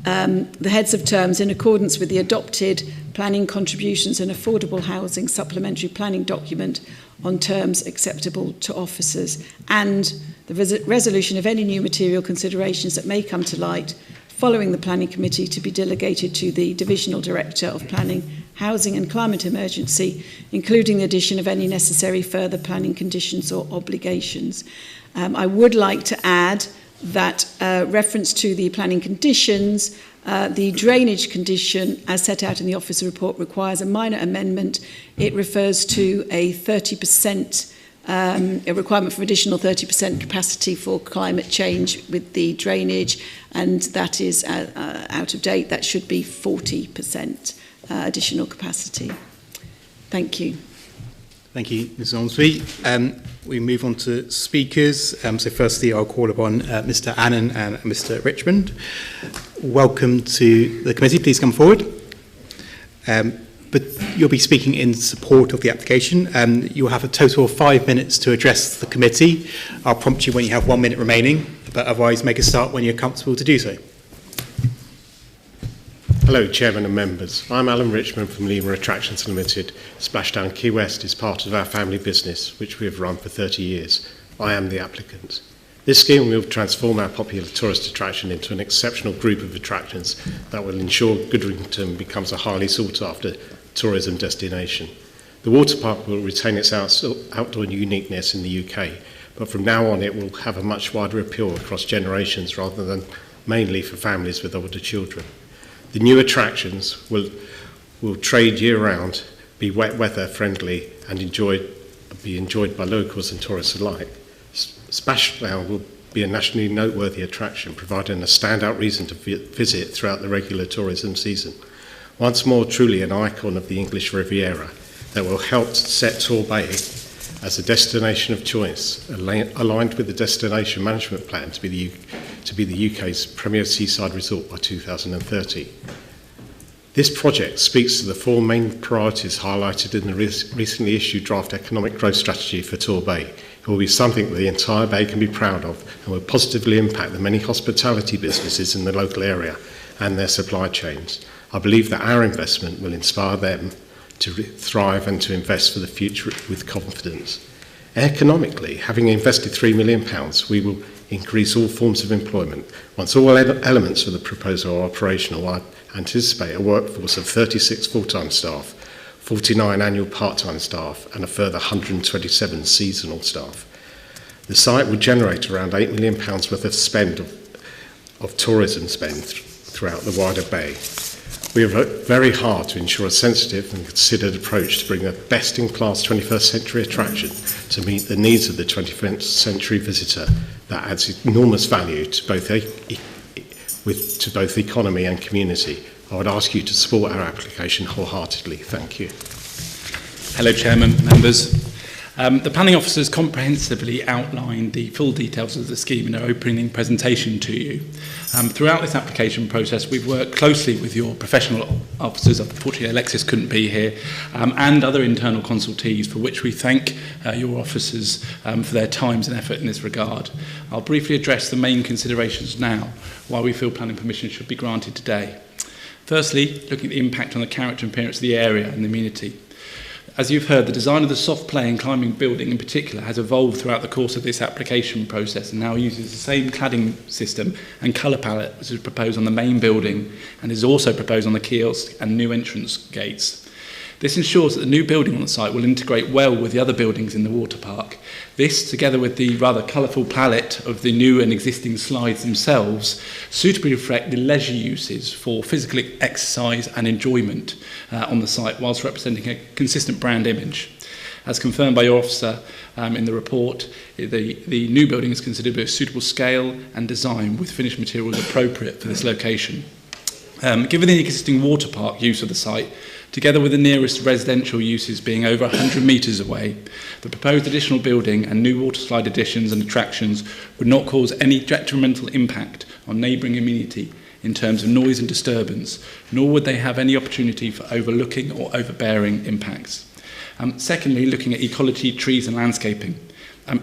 S13: the heads of terms in accordance with the adopted Planning Contributions and Affordable Housing Supplementary Planning Document on terms acceptable to officers, and the resolution of any new material considerations that may come to light following the Planning Committee to be delegated to the Divisional Director of Planning, Housing and Climate Emergency, including the addition of any necessary further planning conditions or obligations. I would like to add that reference to the planning conditions, the drainage condition as set out in the officer report requires a minor amendment. It refers to a 30% a requirement for additional 30% capacity for climate change with the drainage, and that is out of date. That should be 40% additional capacity. Thank you.
S1: Thank you, Ms Ormsby. We move on to speakers. So firstly, I'll call upon Mr Annan and Mr Richmond. Welcome to the committee. Please come forward. But you'll be speaking in support of the application. You'll have a total of 5 minutes to address the committee. I'll prompt you when you have 1 minute remaining, but otherwise make a start when you're comfortable to do so.
S17: Hello, Chairman and members. I'm Alan Richmond from Lima Attractions Limited. Splashdown Key West is part of our family business, which we have run for 30 years. I am the applicant. This scheme will transform our popular tourist attraction into an exceptional group of attractions that will ensure Goodrington becomes a highly sought-after tourism destination. The water park will retain its outdoor uniqueness in the UK, but from now on it will have a much wider appeal across generations rather than mainly for families with older children. The new attractions will trade year-round, be wet weather friendly and be enjoyed by locals and tourists alike. Splashdown will be a nationally noteworthy attraction, providing a standout reason to visit throughout the regular tourism season. Once more, truly an icon of the English Riviera that will help set Torbay as a destination of choice, aligned with the destination management plan to be the UK's premier seaside resort by 2030. This project speaks to the 4 main priorities highlighted in the recently issued draft economic growth strategy for Torbay. It will be something that the entire Bay can be proud of and will positively impact the many hospitality businesses in the local area and their supply chains. I believe that our investment will inspire them to thrive and to invest for the future with confidence. Economically, having invested £3 million, we will increase all forms of employment. Once all elements of the proposal are operational, I anticipate a workforce of 36 full-time staff, 49 annual part-time staff and a further 127 seasonal staff. The site would generate around £8 million worth of spend of tourism spend throughout the wider Bay. We have worked very hard to ensure a sensitive and considered approach to bring a best-in-class 21st century attraction to meet the needs of the 21st century visitor that adds enormous value to both economy and community. I would ask you to support our application wholeheartedly. Thank you.
S18: Hello, Chairman, members. The planning officers comprehensively outlined the full details of the scheme in our opening presentation to you. Throughout this application process, we've worked closely with your professional officers, unfortunately Alexis couldn't be here, and other internal consultees, for which we thank your officers for their times and effort in this regard. I'll briefly address the main considerations now, why we feel planning permission should be granted today. Firstly, looking at the impact on the character and appearance of the area and the amenity. As you've heard, the design of the soft play and climbing building in particular has evolved throughout the course of this application process and now uses the same cladding system and colour palette as is proposed on the main building and is also proposed on the kiosk and new entrance gates. This ensures that the new building on the site will integrate well with the other buildings in the water park. This, together with the rather colourful palette of the new and existing slides themselves, suitably reflect the leisure uses for physical exercise and enjoyment on the site, whilst representing a consistent brand image. As confirmed by your officer in the report, the new building is considered a suitable scale and design with finished materials appropriate for this location. Given the existing water park use of the site, together with the nearest residential uses being over 100 metres away, the proposed additional building and new water slide additions and attractions would not cause any detrimental impact on neighbouring amenity in terms of noise and disturbance, nor would they have any opportunity for overlooking or overbearing impacts. Secondly, looking at ecology, trees and landscaping.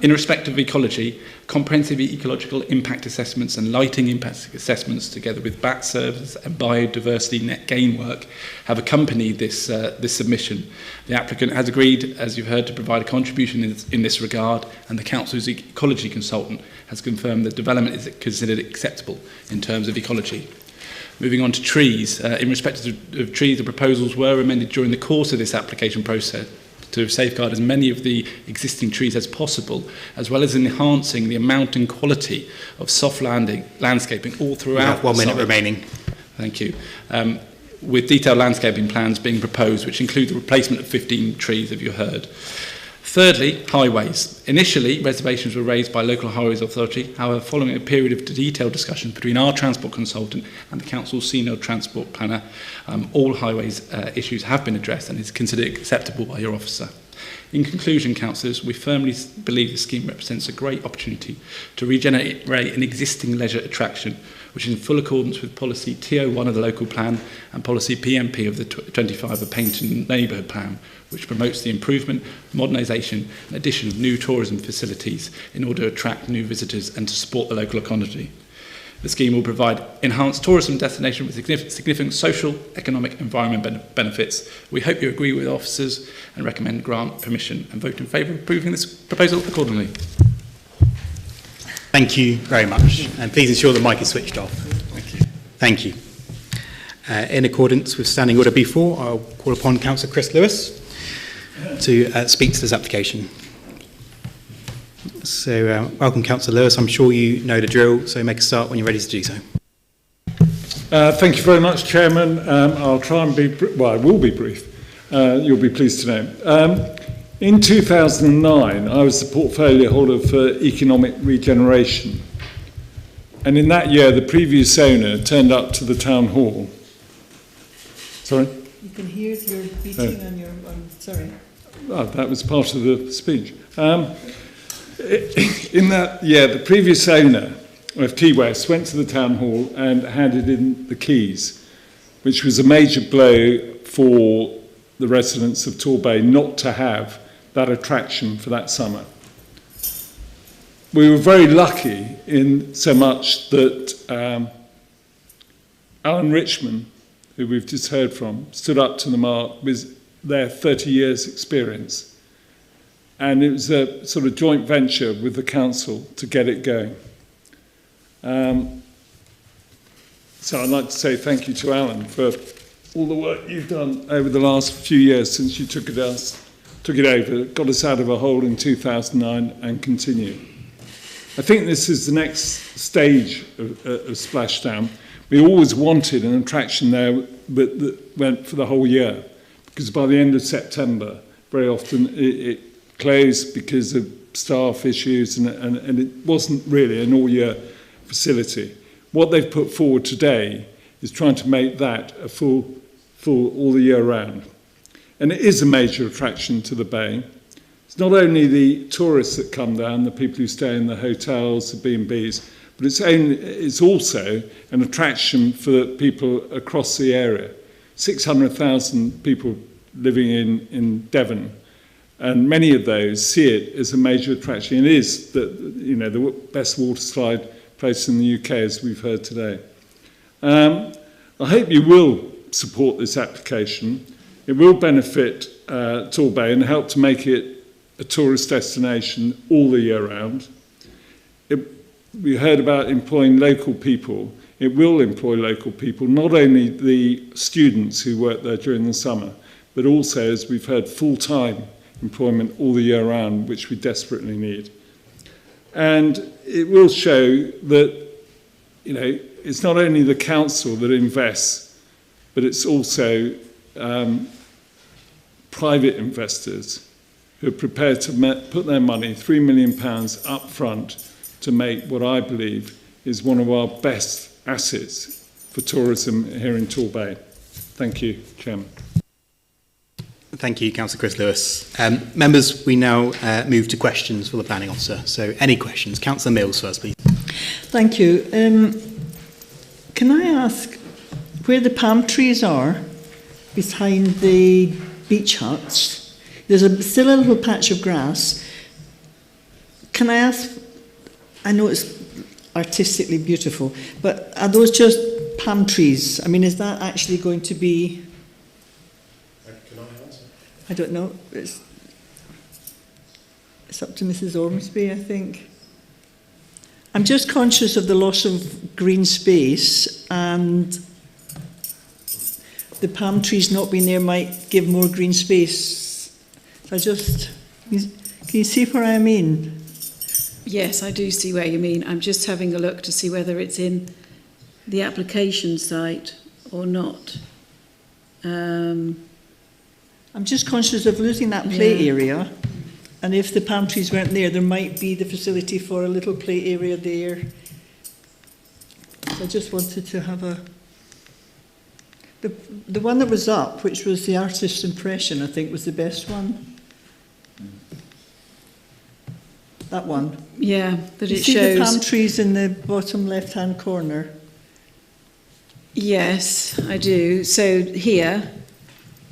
S18: In respect of ecology, comprehensive ecological impact assessments and lighting impact assessments, together with bat services and biodiversity net gain work, have accompanied this submission. The applicant has agreed, as you've heard, to provide a contribution in this regard, and the Council's ecology consultant has confirmed that development is considered acceptable in terms of ecology. Moving on to trees. In respect of trees, the proposals were amended during the course of this application process to safeguard as many of the existing trees as possible, as well as enhancing the amount and quality of soft landscaping all throughout.
S1: 1 minute remaining.
S18: Thank you. With detailed landscaping plans being proposed, which include the replacement of 15 trees, as you heard. Thirdly, highways. Initially, reservations were raised by Local Highways Authority. However, following a period of detailed discussion between our transport consultant and the Council's senior transport planner, all highways issues have been addressed and is considered acceptable by your officer. In conclusion, councillors, we firmly believe the scheme represents a great opportunity to regenerate an existing leisure attraction, which is in full accordance with policy TO1 of the local plan and policy PMP of the 25 of Paynton neighbourhood plan, which promotes the improvement, modernisation and addition of new tourism facilities in order to attract new visitors and to support the local economy. The scheme will provide enhanced tourism destination with significant social, economic and environmental benefits. We hope you agree with officers and recommend grant permission and vote in favour of approving this proposal accordingly.
S1: Thank you very much. And please ensure the mic is switched off.
S18: Thank you.
S1: Thank you. In accordance with Standing Order B4, I'll call upon Councillor Chris Lewis to speak to this application. So, welcome, Councillor Lewis. I'm sure you know the drill, so make a start when you're ready to do so.
S19: Thank you very much, Chairman. I'll try and be, well, I will be brief. You'll be pleased to know. In 2009, I was the portfolio holder for economic regeneration. And in that year, the previous owner turned up to the town hall. Sorry?
S4: You can hear your beating on your... sorry.
S19: Oh, that was part of the speech. In that year, the previous owner of Key West went to the town hall and handed in the keys, which was a major blow for the residents of Torbay not to have that attraction for that summer. We were very lucky in so much that Alan Richmond, who we've just heard from, stood up to the mark with their 30 years experience. And it was a sort of joint venture with the council to get it going. So I'd like to say thank you to Alan for all the work you've done over the last few years since you took it over, got us out of a hole in 2009 and continue. I think this is the next stage of Splashdown. We always wanted an attraction there that went for the whole year, because by the end of September, very often it closed because of staff issues and it wasn't really an all-year facility. What they've put forward today is trying to make that a full all the year round. And it is a major attraction to the bay. It's not only the tourists that come down, the people who stay in the hotels, the B&Bs, but it's also an attraction for people across the area. 600,000 people living in Devon, and many of those see it as a major attraction. It is the best water slide place in the UK, as we've heard today. I hope you will support this application. It will benefit Torbay and help to make it a tourist destination all the year round. We heard about employing local people. It will employ local people, not only the students who work there during the summer, but also, as we've heard, full-time employment all the year round, which we desperately need. And it will show that, you know, it's not only the council that invests, but it's also private investors who are prepared to put their money, £3 million up front, to make what I believe is one of our best assets for tourism here in Torbay. Thank you, Chairman.
S1: Thank you, Councillor Chris Lewis. Members, we now move to questions for the Planning Officer. So any questions? Councillor Mills first, please.
S4: Thank you. Can I ask where the palm trees are behind the beach huts? There's still a little patch of grass. Can I ask, I know it's artistically beautiful, but are those just palm trees? I mean, is that actually going to be...
S17: Can I answer?
S4: I don't know. It's up to Mrs. Ormsby, I think. I'm just conscious of the loss of green space, and the palm trees not being there might give more green space. I just... Can you see where I mean?
S13: Yes, I do see where you mean. I'm just having a look to see whether it's in the application site or not.
S4: I'm just conscious of losing that play area, and if the palm trees weren't there, there might be the facility for a little play area there. So I just wanted to have a... The one that was up, which was the artist's impression, I think was the best one. That one.
S13: Yeah, but
S4: you
S13: it
S4: see
S13: shows...
S4: the palm trees in the bottom left-hand corner?
S13: Yes, I do. So here...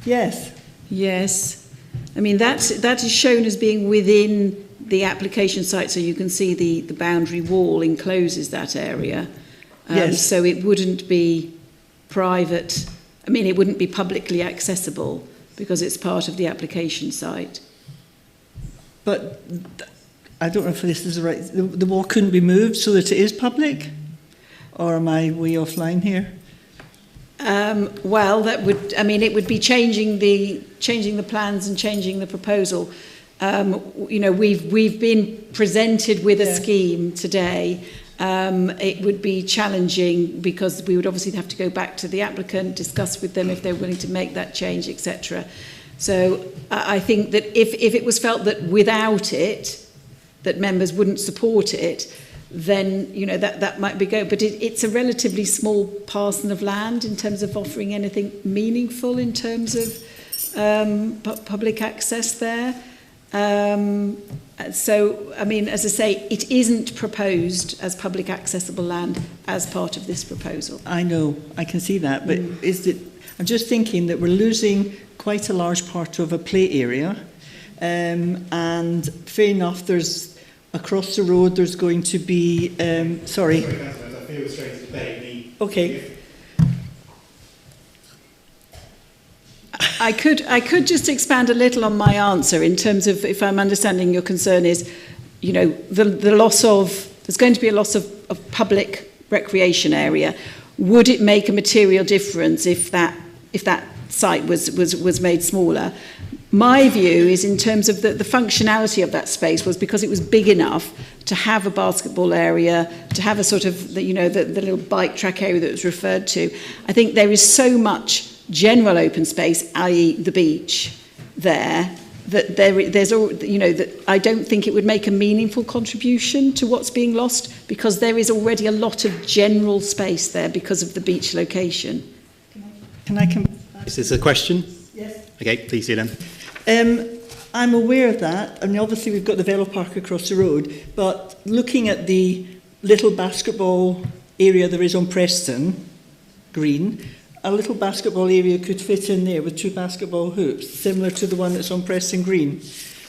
S4: Yes.
S13: Yes. I mean, that is shown as being within the application site, so you can see the boundary wall encloses that area.
S4: Yes.
S13: So it wouldn't be private... I mean, it wouldn't be publicly accessible because it's part of the application site.
S4: But... I don't know if this is right. The wall couldn't be moved so that it is public? Or am I way offline here?
S13: Well, that would, I mean, it would be changing the plans and changing the proposal. You know, we've been presented with a scheme today. It would be challenging because we would obviously have to go back to the applicant, discuss with them if they're willing to make that change, etc. So I think that if it was felt that without it, that members wouldn't support it, then, you know, that might be go. But it's a relatively small parcel of land in terms of offering anything meaningful in terms of public access there. So, I mean, as I say, it isn't proposed as public accessible land as part of this proposal.
S4: I know, I can see that, but I'm just thinking that we're losing quite a large part of a play area, and fair enough, there's across the road there's going to be sorry. Okay.
S13: I could just expand a little on my answer in terms of, if I'm understanding your concern is, you know, the loss of, there's going to be a loss of public recreation area. Would it make a material difference if that site was made smaller? My view is, in terms of the functionality of that space, was because it was big enough to have a basketball area, to have a sort of, the little bike track area that was referred to. I think there is so much general open space, i.e. the beach, there, that there's that I don't think it would make a meaningful contribution to what's being lost, because there is already a lot of general space there because of the beach location.
S4: Can I come?
S1: Is this a question?
S4: Yes.
S1: Okay, please do then.
S4: I'm aware of that. I mean, obviously we've got the Velo Park across the road, but looking at the little basketball area there is on Preston Green, a little basketball area could fit in there with 2 basketball hoops, similar to the one that's on Preston Green.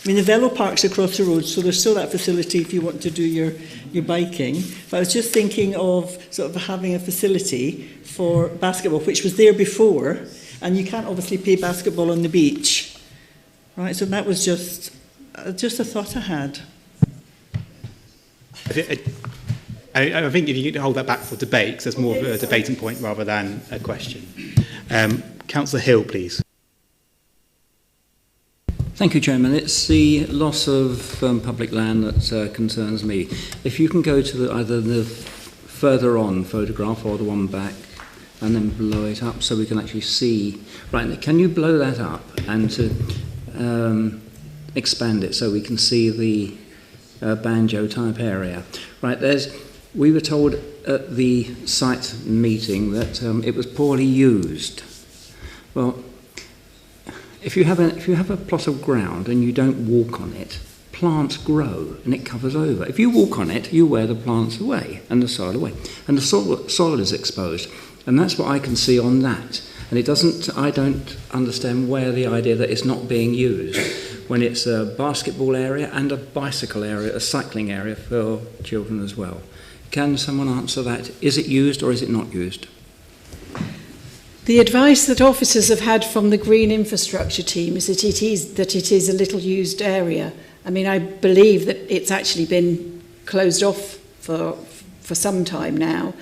S4: I mean, the Velo Park's across the road, so there's still that facility if you want to do your biking. But I was just thinking of sort of having a facility for basketball, which was there before, and you can't obviously play basketball on the beach. Right, so that was just a thought I had.
S1: I think if you could hold that back for debate, 'cause there's more of a debating point rather than a question. Councillor Hill, please.
S11: Thank you, Chairman. It's the loss of public land that concerns me. If you can go to either the further on photograph or the one back, and then blow it up so we can actually see. Right, can you blow that up and to expand it so we can see the banjo type area? Right, we were told at the site meeting that it was poorly used. Well, if you have a plot of ground and you don't walk on it, plants grow and it covers over. If you walk on it, you wear the plants away and the soil away, and the soil is exposed. And that's what I can see on that. And I don't understand where the idea that it's not being used when it's a basketball area and a bicycle area, a cycling area for children as well. Can someone answer that? Is it used or is it not used?
S13: The advice that officers have had from the Green Infrastructure team is that it is a little used area. I mean, I believe that it's actually been closed off for some time now,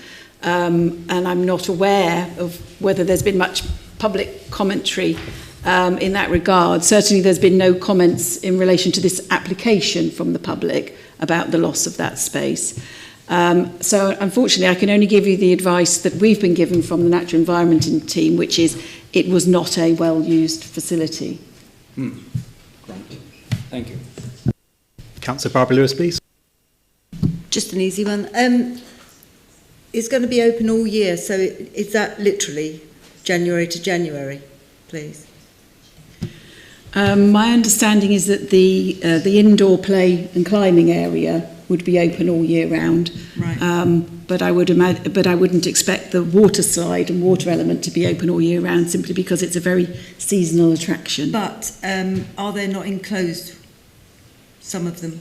S13: and I'm not aware of whether there's been much public commentary in that regard. Certainly there's been no comments in relation to this application from the public about the loss of that space. So unfortunately I can only give you the advice that we've been given from the Natural Environment team, which is it was not a well-used facility.
S11: Thank you.
S1: Councillor Barbara Lewis, please.
S10: Just an easy one. It's going to be open all year, so is that literally January to January, please?
S13: My understanding is that the indoor play and climbing area would be open all year round.
S10: Right.
S13: But I wouldn't expect the water slide and water element to be open all year round, simply because it's a very seasonal attraction.
S10: But are they not enclosed, some of them?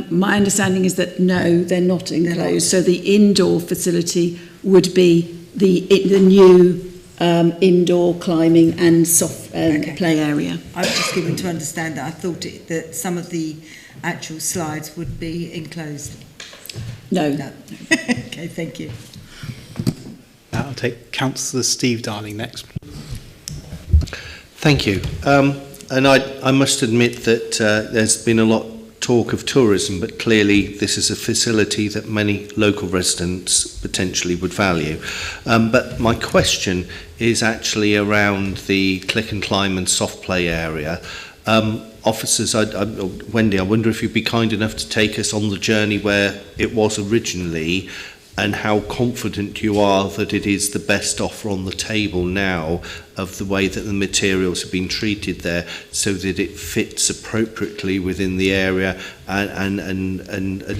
S13: My understanding is that no, they're not enclosed. So the indoor facility would be the new indoor climbing and soft play area.
S10: I was just given to understand that. I thought that some of the actual slides would be enclosed.
S13: No.
S10: Okay, thank you.
S1: I'll take Councillor Steve Darling next.
S12: Thank you. And I must admit that there's been a lot talk of tourism, but clearly this is a facility that many local residents potentially would value. But my question is actually around the click and climb and soft play area. Officers, Wendy, I wonder if you'd be kind enough to take us on the journey where it was originally and how confident you are that it is the best offer on the table now of the way that the materials have been treated there, so that it fits appropriately within the area and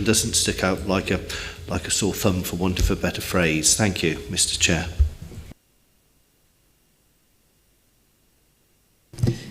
S12: doesn't stick out like a sore thumb, for want of a better phrase. Thank you, Mr. Chair.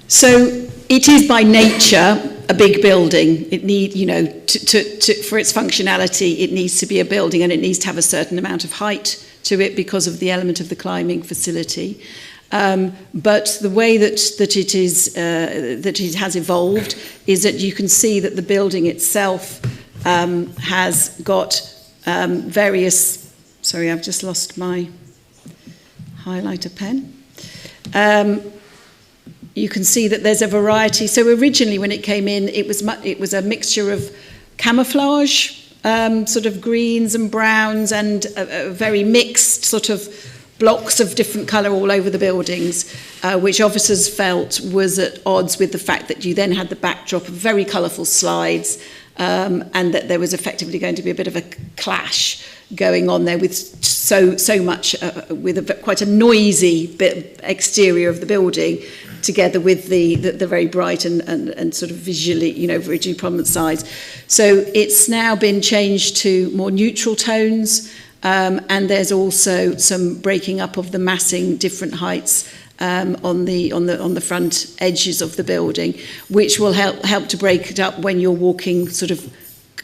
S13: So it is by nature a big building. It need, for its functionality, it needs to be a building, and it needs to have a certain amount of height to it because of the element of the climbing facility. But the way that it has evolved is that you can see that the building itself has got various. Sorry, I've just lost my highlighter pen. You can see that there's a variety. So originally when it came in, it was a mixture of camouflage, sort of greens and browns, and a very mixed sort of blocks of different colour all over the buildings, which officers felt was at odds with the fact that you then had the backdrop of very colourful slides, and that there was effectively going to be a bit of a clash going on there with so much, with quite a noisy bit exterior of the building, together with the very bright and sort of visually, visually prominent sides. So it's now been changed to more neutral tones, and there's also some breaking up of the massing, different heights on the front edges of the building, which will help to break it up when you're walking sort of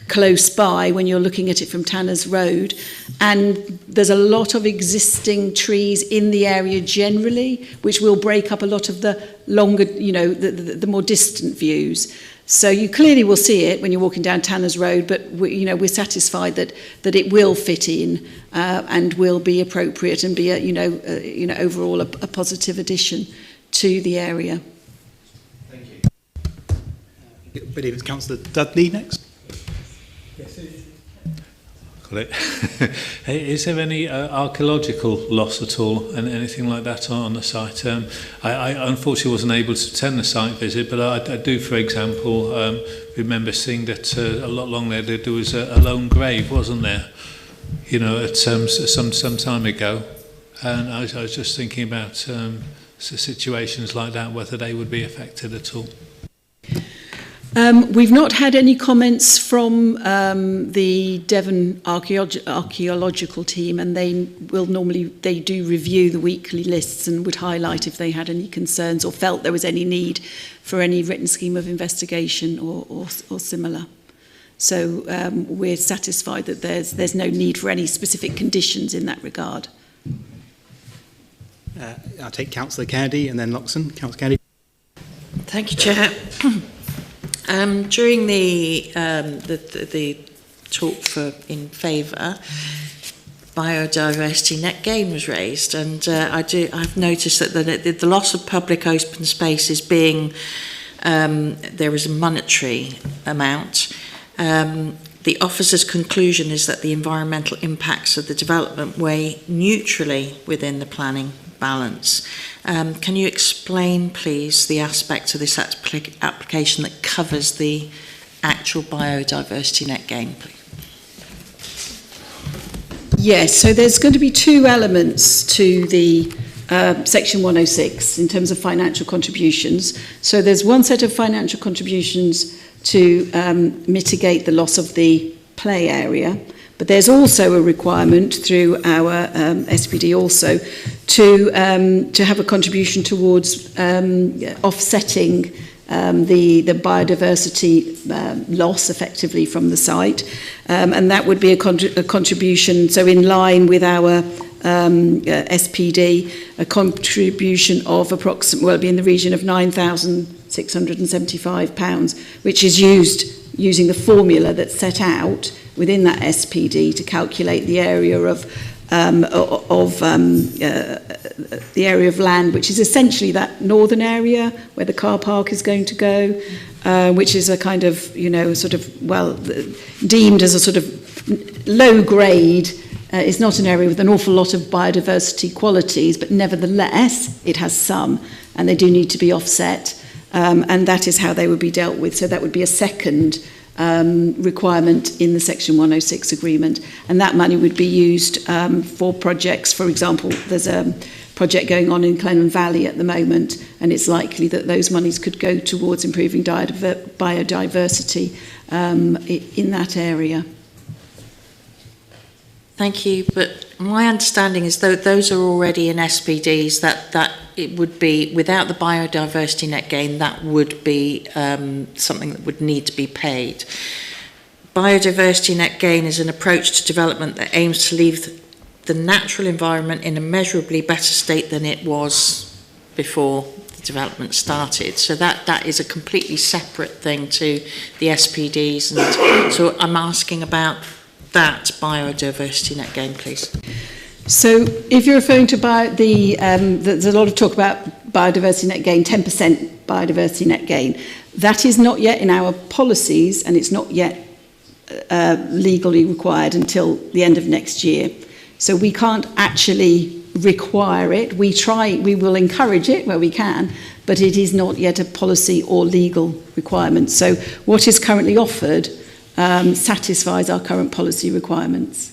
S13: close by when you're looking at it from Tanner's Road. And there's a lot of existing trees in the area generally, which will break up a lot of the longer, the more distant views. So you clearly will see it when you're walking down Tanner's Road, but we're satisfied that it will fit in and will be appropriate and be overall a positive addition to the area.
S1: Thank you. I believe it's Councillor Dudley next.
S16: Got it. Is there any archaeological loss at all and anything like that on the site? I unfortunately wasn't able to attend the site visit, but I do, for example, remember seeing that along there there was a lone grave, wasn't there? At some time ago, and I was just thinking about situations like that, whether they would be affected at all.
S13: We've not had any comments from the Devon archaeological team, and they do review the weekly lists and would highlight if they had any concerns or felt there was any need for any written scheme of investigation or similar. So we're satisfied that there's no need for any specific conditions in that regard.
S1: I'll take Councillor Kennedy and then Loxton. Councillor Kennedy.
S5: Thank you, Chair. During the talk in favour, biodiversity net gain was raised, and I've noticed that the loss of public open space is being there is a monetary amount. The officer's conclusion is that the environmental impacts of the development weigh neutrally within the planning balance. Can you explain, please, the aspect of this application that covers the actual biodiversity net gain, please?
S13: Yes, so there's going to be two elements to the Section 106 in terms of financial contributions. So there's one set of financial contributions to mitigate the loss of the play area, but there's also a requirement through our SPD also to have a contribution towards offsetting the biodiversity loss effectively from the site, and that would be a contribution, so in line with our SPD, a contribution of approximately, well, it'd be in the region of £9,675, which is used using the formula that's set out within that SPD to calculate the area of the area of land, which is essentially that northern area where the car park is going to go, which is a kind of, sort of, well, deemed as a sort of low grade. It's not an area with an awful lot of biodiversity qualities, but nevertheless, it has some, and they do need to be offset, and that is how they would be dealt with. So that would be a second requirement in the Section 106 agreement, and that money would be used for projects. For example, there's a project going on in Clenham Valley at the moment, and it's likely that those monies could go towards improving biodiversity in that area.
S5: Thank you, but my understanding is that those are already in SPDs, that it would be, without the biodiversity net gain, that would be something that would need to be paid. Biodiversity net gain is an approach to development that aims to leave the natural environment in a measurably better state than it was before the development started. So that is a completely separate thing to the SPDs, and so I'm asking about that biodiversity net gain, please.
S13: So if you're referring to there's a lot of talk about biodiversity net gain, 10% biodiversity net gain. That is not yet in our policies, and it's not yet legally required until the end of next year. So we can't actually require it. We will encourage it where we can, but it is not yet a policy or legal requirement. So what is currently offered satisfies our current policy requirements.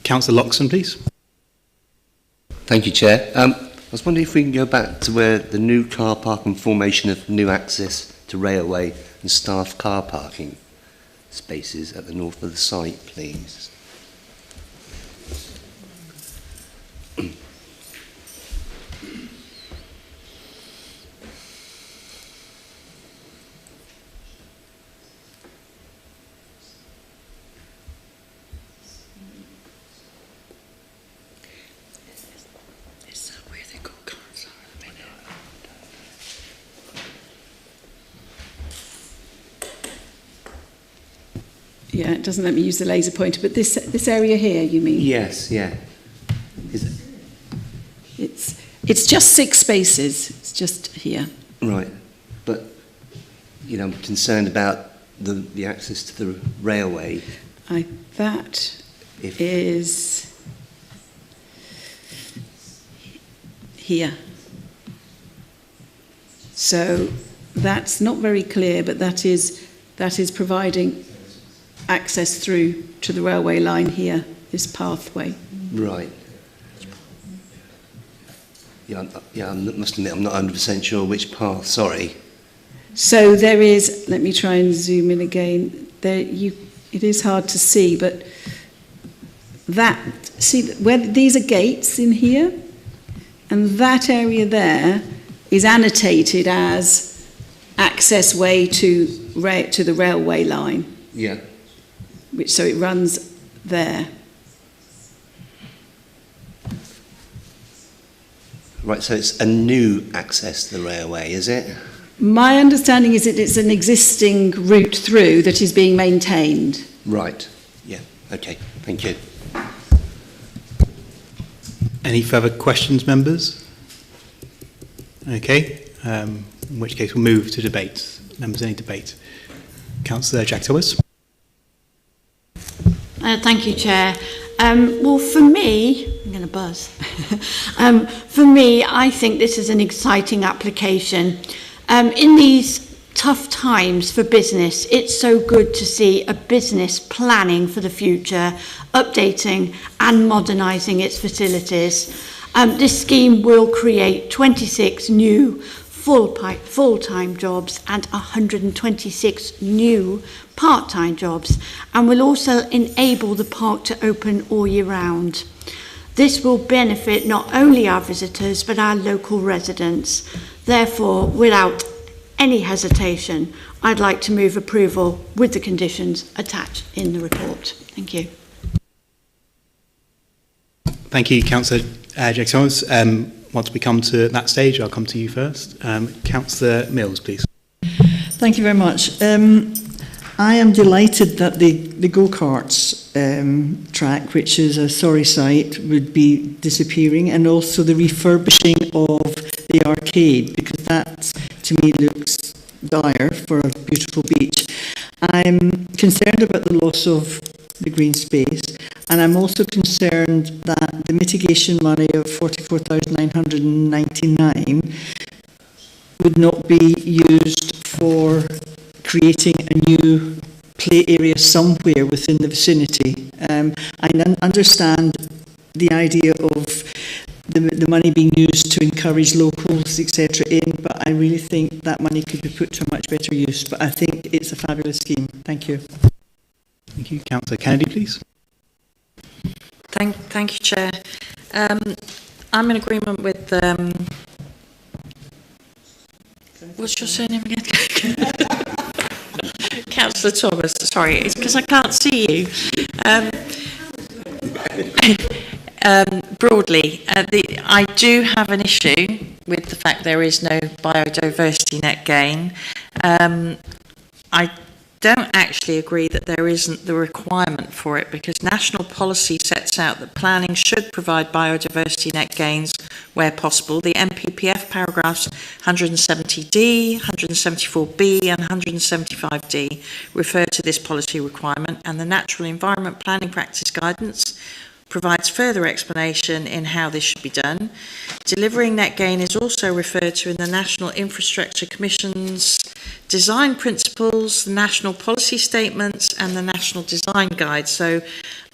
S1: Councillor Loxton, please.
S14: Thank you, Chair. I was wondering if we can go back to where the new car park and formation of new access to railway and staff car parking spaces at the north of the site, please.
S13: Yeah, it doesn't let me use the laser pointer, but this area here, you mean?
S14: Yes, yeah.
S13: It's just 6 spaces. It's just here.
S14: Right, but you know, I'm concerned about the access to the railway.
S13: That is here. So that's not very clear, but that is providing access through to the railway line here, this pathway.
S14: Right. I must admit I'm not 100% sure which path, sorry.
S13: So there is, let me try and zoom in again. It is hard to see, but see where these are gates in here, and that area there is annotated as access way to the railway line.
S14: Yeah.
S13: So it runs there.
S14: Right, so it's a new access to the railway, is it?
S13: My understanding is that it's an existing route through that is being maintained.
S14: Right, yeah, okay, thank you.
S1: Any further questions, members? Okay, in which case we'll move to debate. Members, any debate? Councillor Jack Thomas.
S15: Thank you, Chair. Well, for me, I'm going to buzz. For me, I think this is an exciting application. In these tough times for business, it's so good to see a business planning for the future, updating and modernising its facilities. This scheme will create 26 new full-time jobs and 126 new part-time jobs, and will also enable the park to open all year round. This will benefit not only our visitors but our local residents. Therefore, without any hesitation, I'd like to move approval with the conditions attached in the report. Thank you.
S1: Thank you, Councillor Jack Thomas. Once we come to that stage, I'll come to you first. Councillor Mills, please.
S4: Thank you very much. I am delighted that the go-karts track, which is a sorry sight, would be disappearing, and also the refurbishing of the arcade, because that, to me, looks dire for a beautiful beach. I'm concerned about the loss of the green space, and I'm also concerned that the mitigation money of 44,999 would not be used for creating a new play area somewhere within the vicinity. I understand the idea of the money being used to encourage locals, etc. in, but I really think that money could be put to a much better use. But I think it's a fabulous scheme. Thank you.
S1: Thank you. Councillor Kennedy, please.
S5: Thank you, Chair. I'm in agreement with... what's your surname again? Councillor Thomas, sorry, it's because I can't see you. Broadly, I do have an issue with the fact there is no biodiversity net gain. I don't actually agree that there isn't the requirement for it, because national policy sets out that planning should provide biodiversity net gains where possible. The MPPF paragraphs 170D, 174B and 175D refer to this policy requirement, and the Natural Environment Planning Practice Guidance provides further explanation in how this should be done. Delivering net gain is also referred to in the National Infrastructure Commission's design principles, the national policy statements and the national design guide. So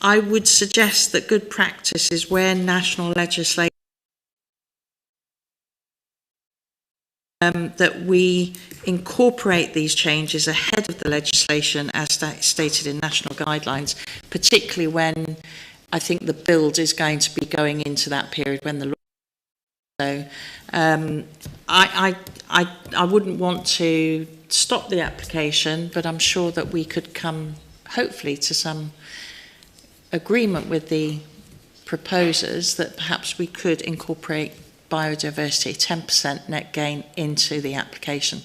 S5: I would suggest that good practice is where national legislation that we incorporate these changes ahead of the legislation as stated in national guidelines, particularly when I think the build is going to be going into that period when the law. So I wouldn't want to stop the application, but I'm sure that we could come hopefully to some agreement with the proposers that perhaps we could incorporate biodiversity 10% net gain into the application.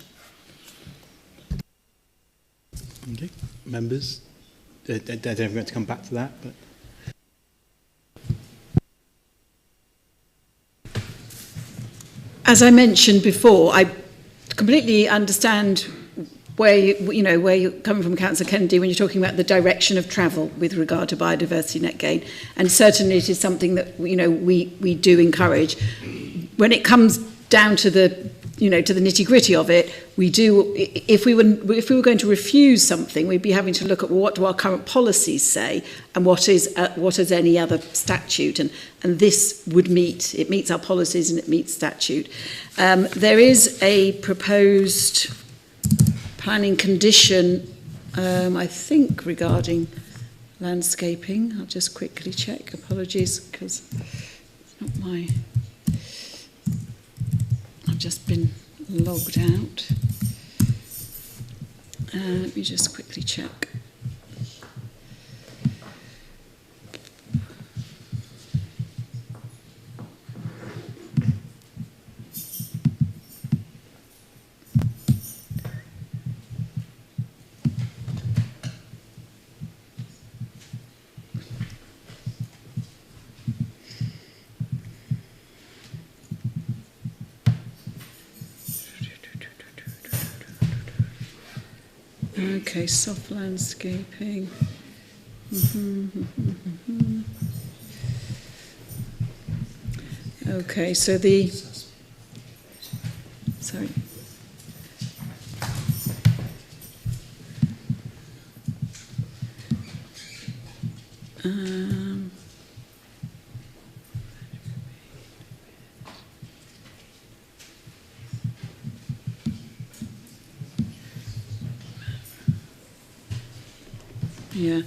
S1: Okay, members, I don't know if we're going to come back to that, but.
S13: As I mentioned before, I completely understand where you're coming from, Councillor Kennedy, when you're talking about the direction of travel with regard to biodiversity net gain, and certainly it is something that we do encourage. When it comes down to the to the nitty-gritty of it, we do. If we were going to refuse something, we'd be having to look at what do our current policies say, and what is any other statute, and this would meets our policies and it meets statute. There is a proposed planning condition, I think, regarding landscaping. I'll just quickly check. Apologies, because it's not my. I've just been logged out. Let me just quickly check. Okay, soft landscaping. Okay, so sorry. Yeah.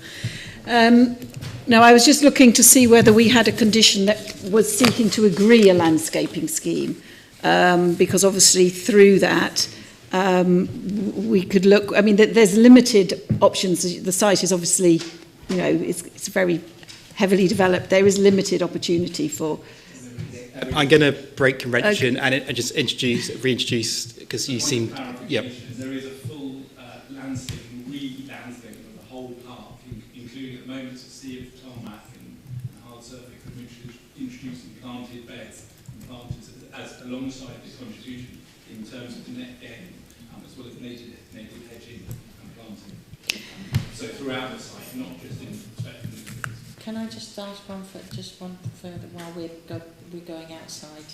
S13: Now, I was just looking to see whether we had a condition that was seeking to agree a landscaping scheme, because obviously through that we could look. I mean, there's limited options. The site is obviously, it's very heavily developed. There is limited opportunity for.
S1: I'm going to break convention and just reintroduce, because you seem. Yep.
S18: There is a full landscaping, re-landscaping of the whole park, including at the moment a sea of tarmac and hard surface, introducing planted beds and planters as alongside the contribution in terms of the net gain, as well as native hedging and planting. So throughout the site, not just in respect of the trees.
S5: Can I just ask one further while we're going outside?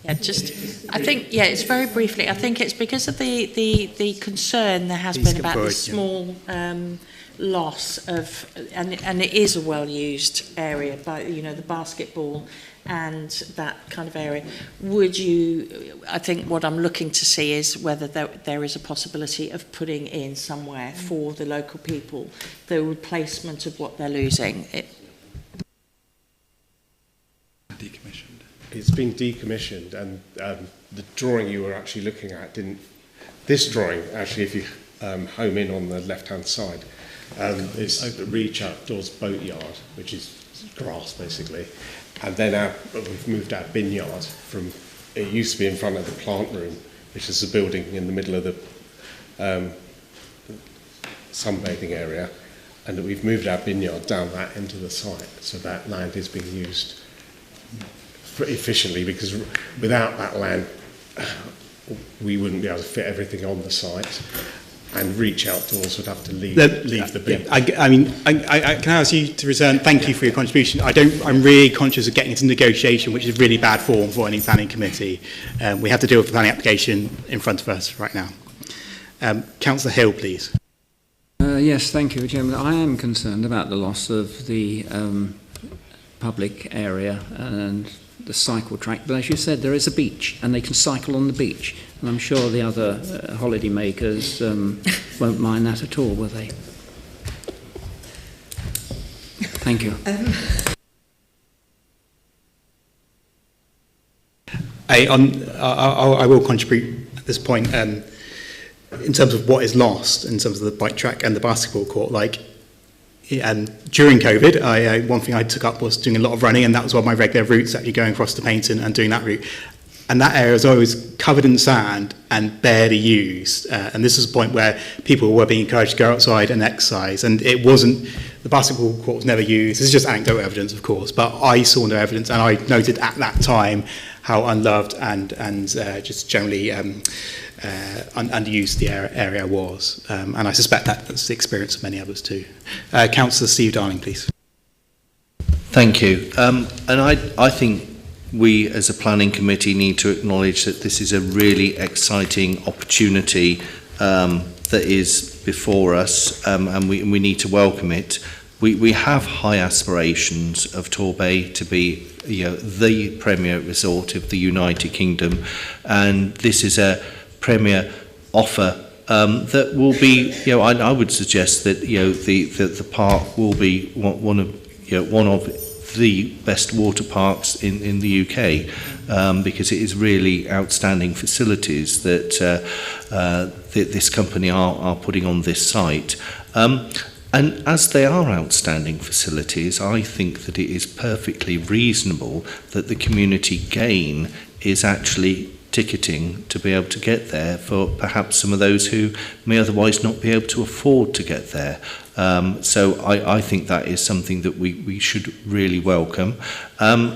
S5: Yeah, I think, it's very briefly. I think it's because of the concern there has been about the small loss of, and it is a well-used area, by the basketball and that kind of area. I think what I'm looking to see is whether there is a possibility of putting in somewhere for the local people the replacement of what they're losing.
S17: Decommissioned. It's been decommissioned, and the drawing you were actually looking at didn't. This drawing, actually, if you home in on the left-hand side, it's the Reach Outdoors Boatyard, which is grass basically, and then we've moved our bin yard from. It used to be in front of the plant room, which is the building in the middle of the sunbathing area, and we've moved our bin yard down that into the site, so that land is being used efficiently, because without that land we wouldn't be able to fit everything on the site, and Reach Outdoors would have to leave the bin.
S1: I can ask you to return. Thank you for your contribution. I'm really conscious of getting into negotiation, which is really bad form for any planning committee. We have to deal with the planning application in front of us right now. Councillor Hill, please.
S11: Yes, thank you, Chairman. I am concerned about the loss of the public area and the cycle track, but as you said, there is a beach and they can cycle on the beach, and I'm sure the other holiday makers won't mind that at all, will they? Thank you.
S1: I will contribute at this point in terms of what is lost in terms of the bike track and the basketball court. During COVID, one thing I took up was doing a lot of running, and that was one of my regular routes, actually going across to Paynton and doing that route. and that area was always covered in sand and barely used. And this was a point where people were being encouraged to go outside and exercise, and it wasn't, the basketball court was never used. This is just anecdotal evidence, of course, but I saw no evidence, and I noted at that time how unloved and just generally underused the area was. And I suspect that's the experience of many others too. Councillor Steve Darling, please.
S12: Thank you. And I think we as a planning committee need to acknowledge that this is a really exciting opportunity that is before us, and we need to welcome it. We have high aspirations of Torbay to be, the premier resort of the United Kingdom, and this is a premier offer that will be, I would suggest that the park will be one of the best water parks in the UK, because it is really outstanding facilities that this company are putting on this site. And as they are outstanding facilities, I think that it is perfectly reasonable that the community gain is actually ticketing to be able to get there for perhaps some of those who may otherwise not be able to afford to get there. So I think that is something that we should really welcome. And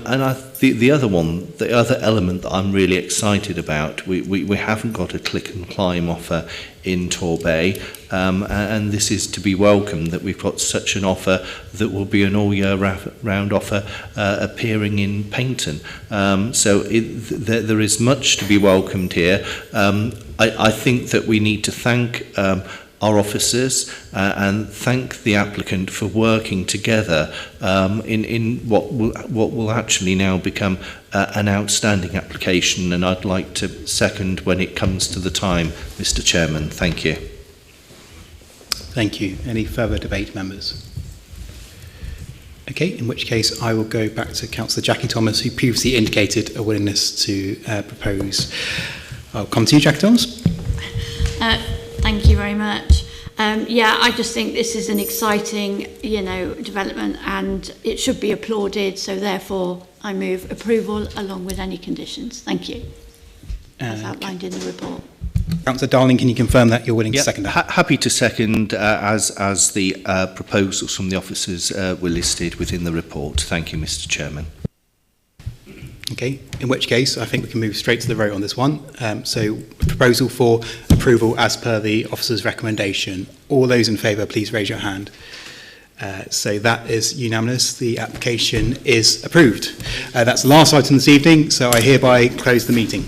S12: the other element that I'm really excited about, we haven't got a click and climb offer in Torbay, and this is to be welcomed that we've got such an offer that will be an all year round offer appearing in Paignton. So there is much to be welcomed here. I think that we need to thank our officers and thank the applicant for working together in what will actually now become an outstanding application, and I'd like to second when it comes to the time, Mr. Chairman. Thank you.
S1: Thank you. Any further debate, members? Okay, in which case I will go back to Councillor Jackie Thomas, who previously indicated a willingness to propose. I'll come to you, Jackie Thomas.
S15: Thank you very much. I just think this is an exciting, development, and it should be applauded. So therefore, I move approval along with any conditions. Thank you, as outlined in the report.
S1: Councillor Darling, can you confirm that you're willing to second that?
S12: Happy to second, as the proposals from the officers were listed within the report. Thank you, Mr. Chairman.
S1: Okay, in which case I think we can move straight to the vote on this one. So proposal for approval as per the officer's recommendation. All those in favour, please raise your hand. So that is unanimous. The application is approved. That's the last item this evening, so I hereby close the meeting.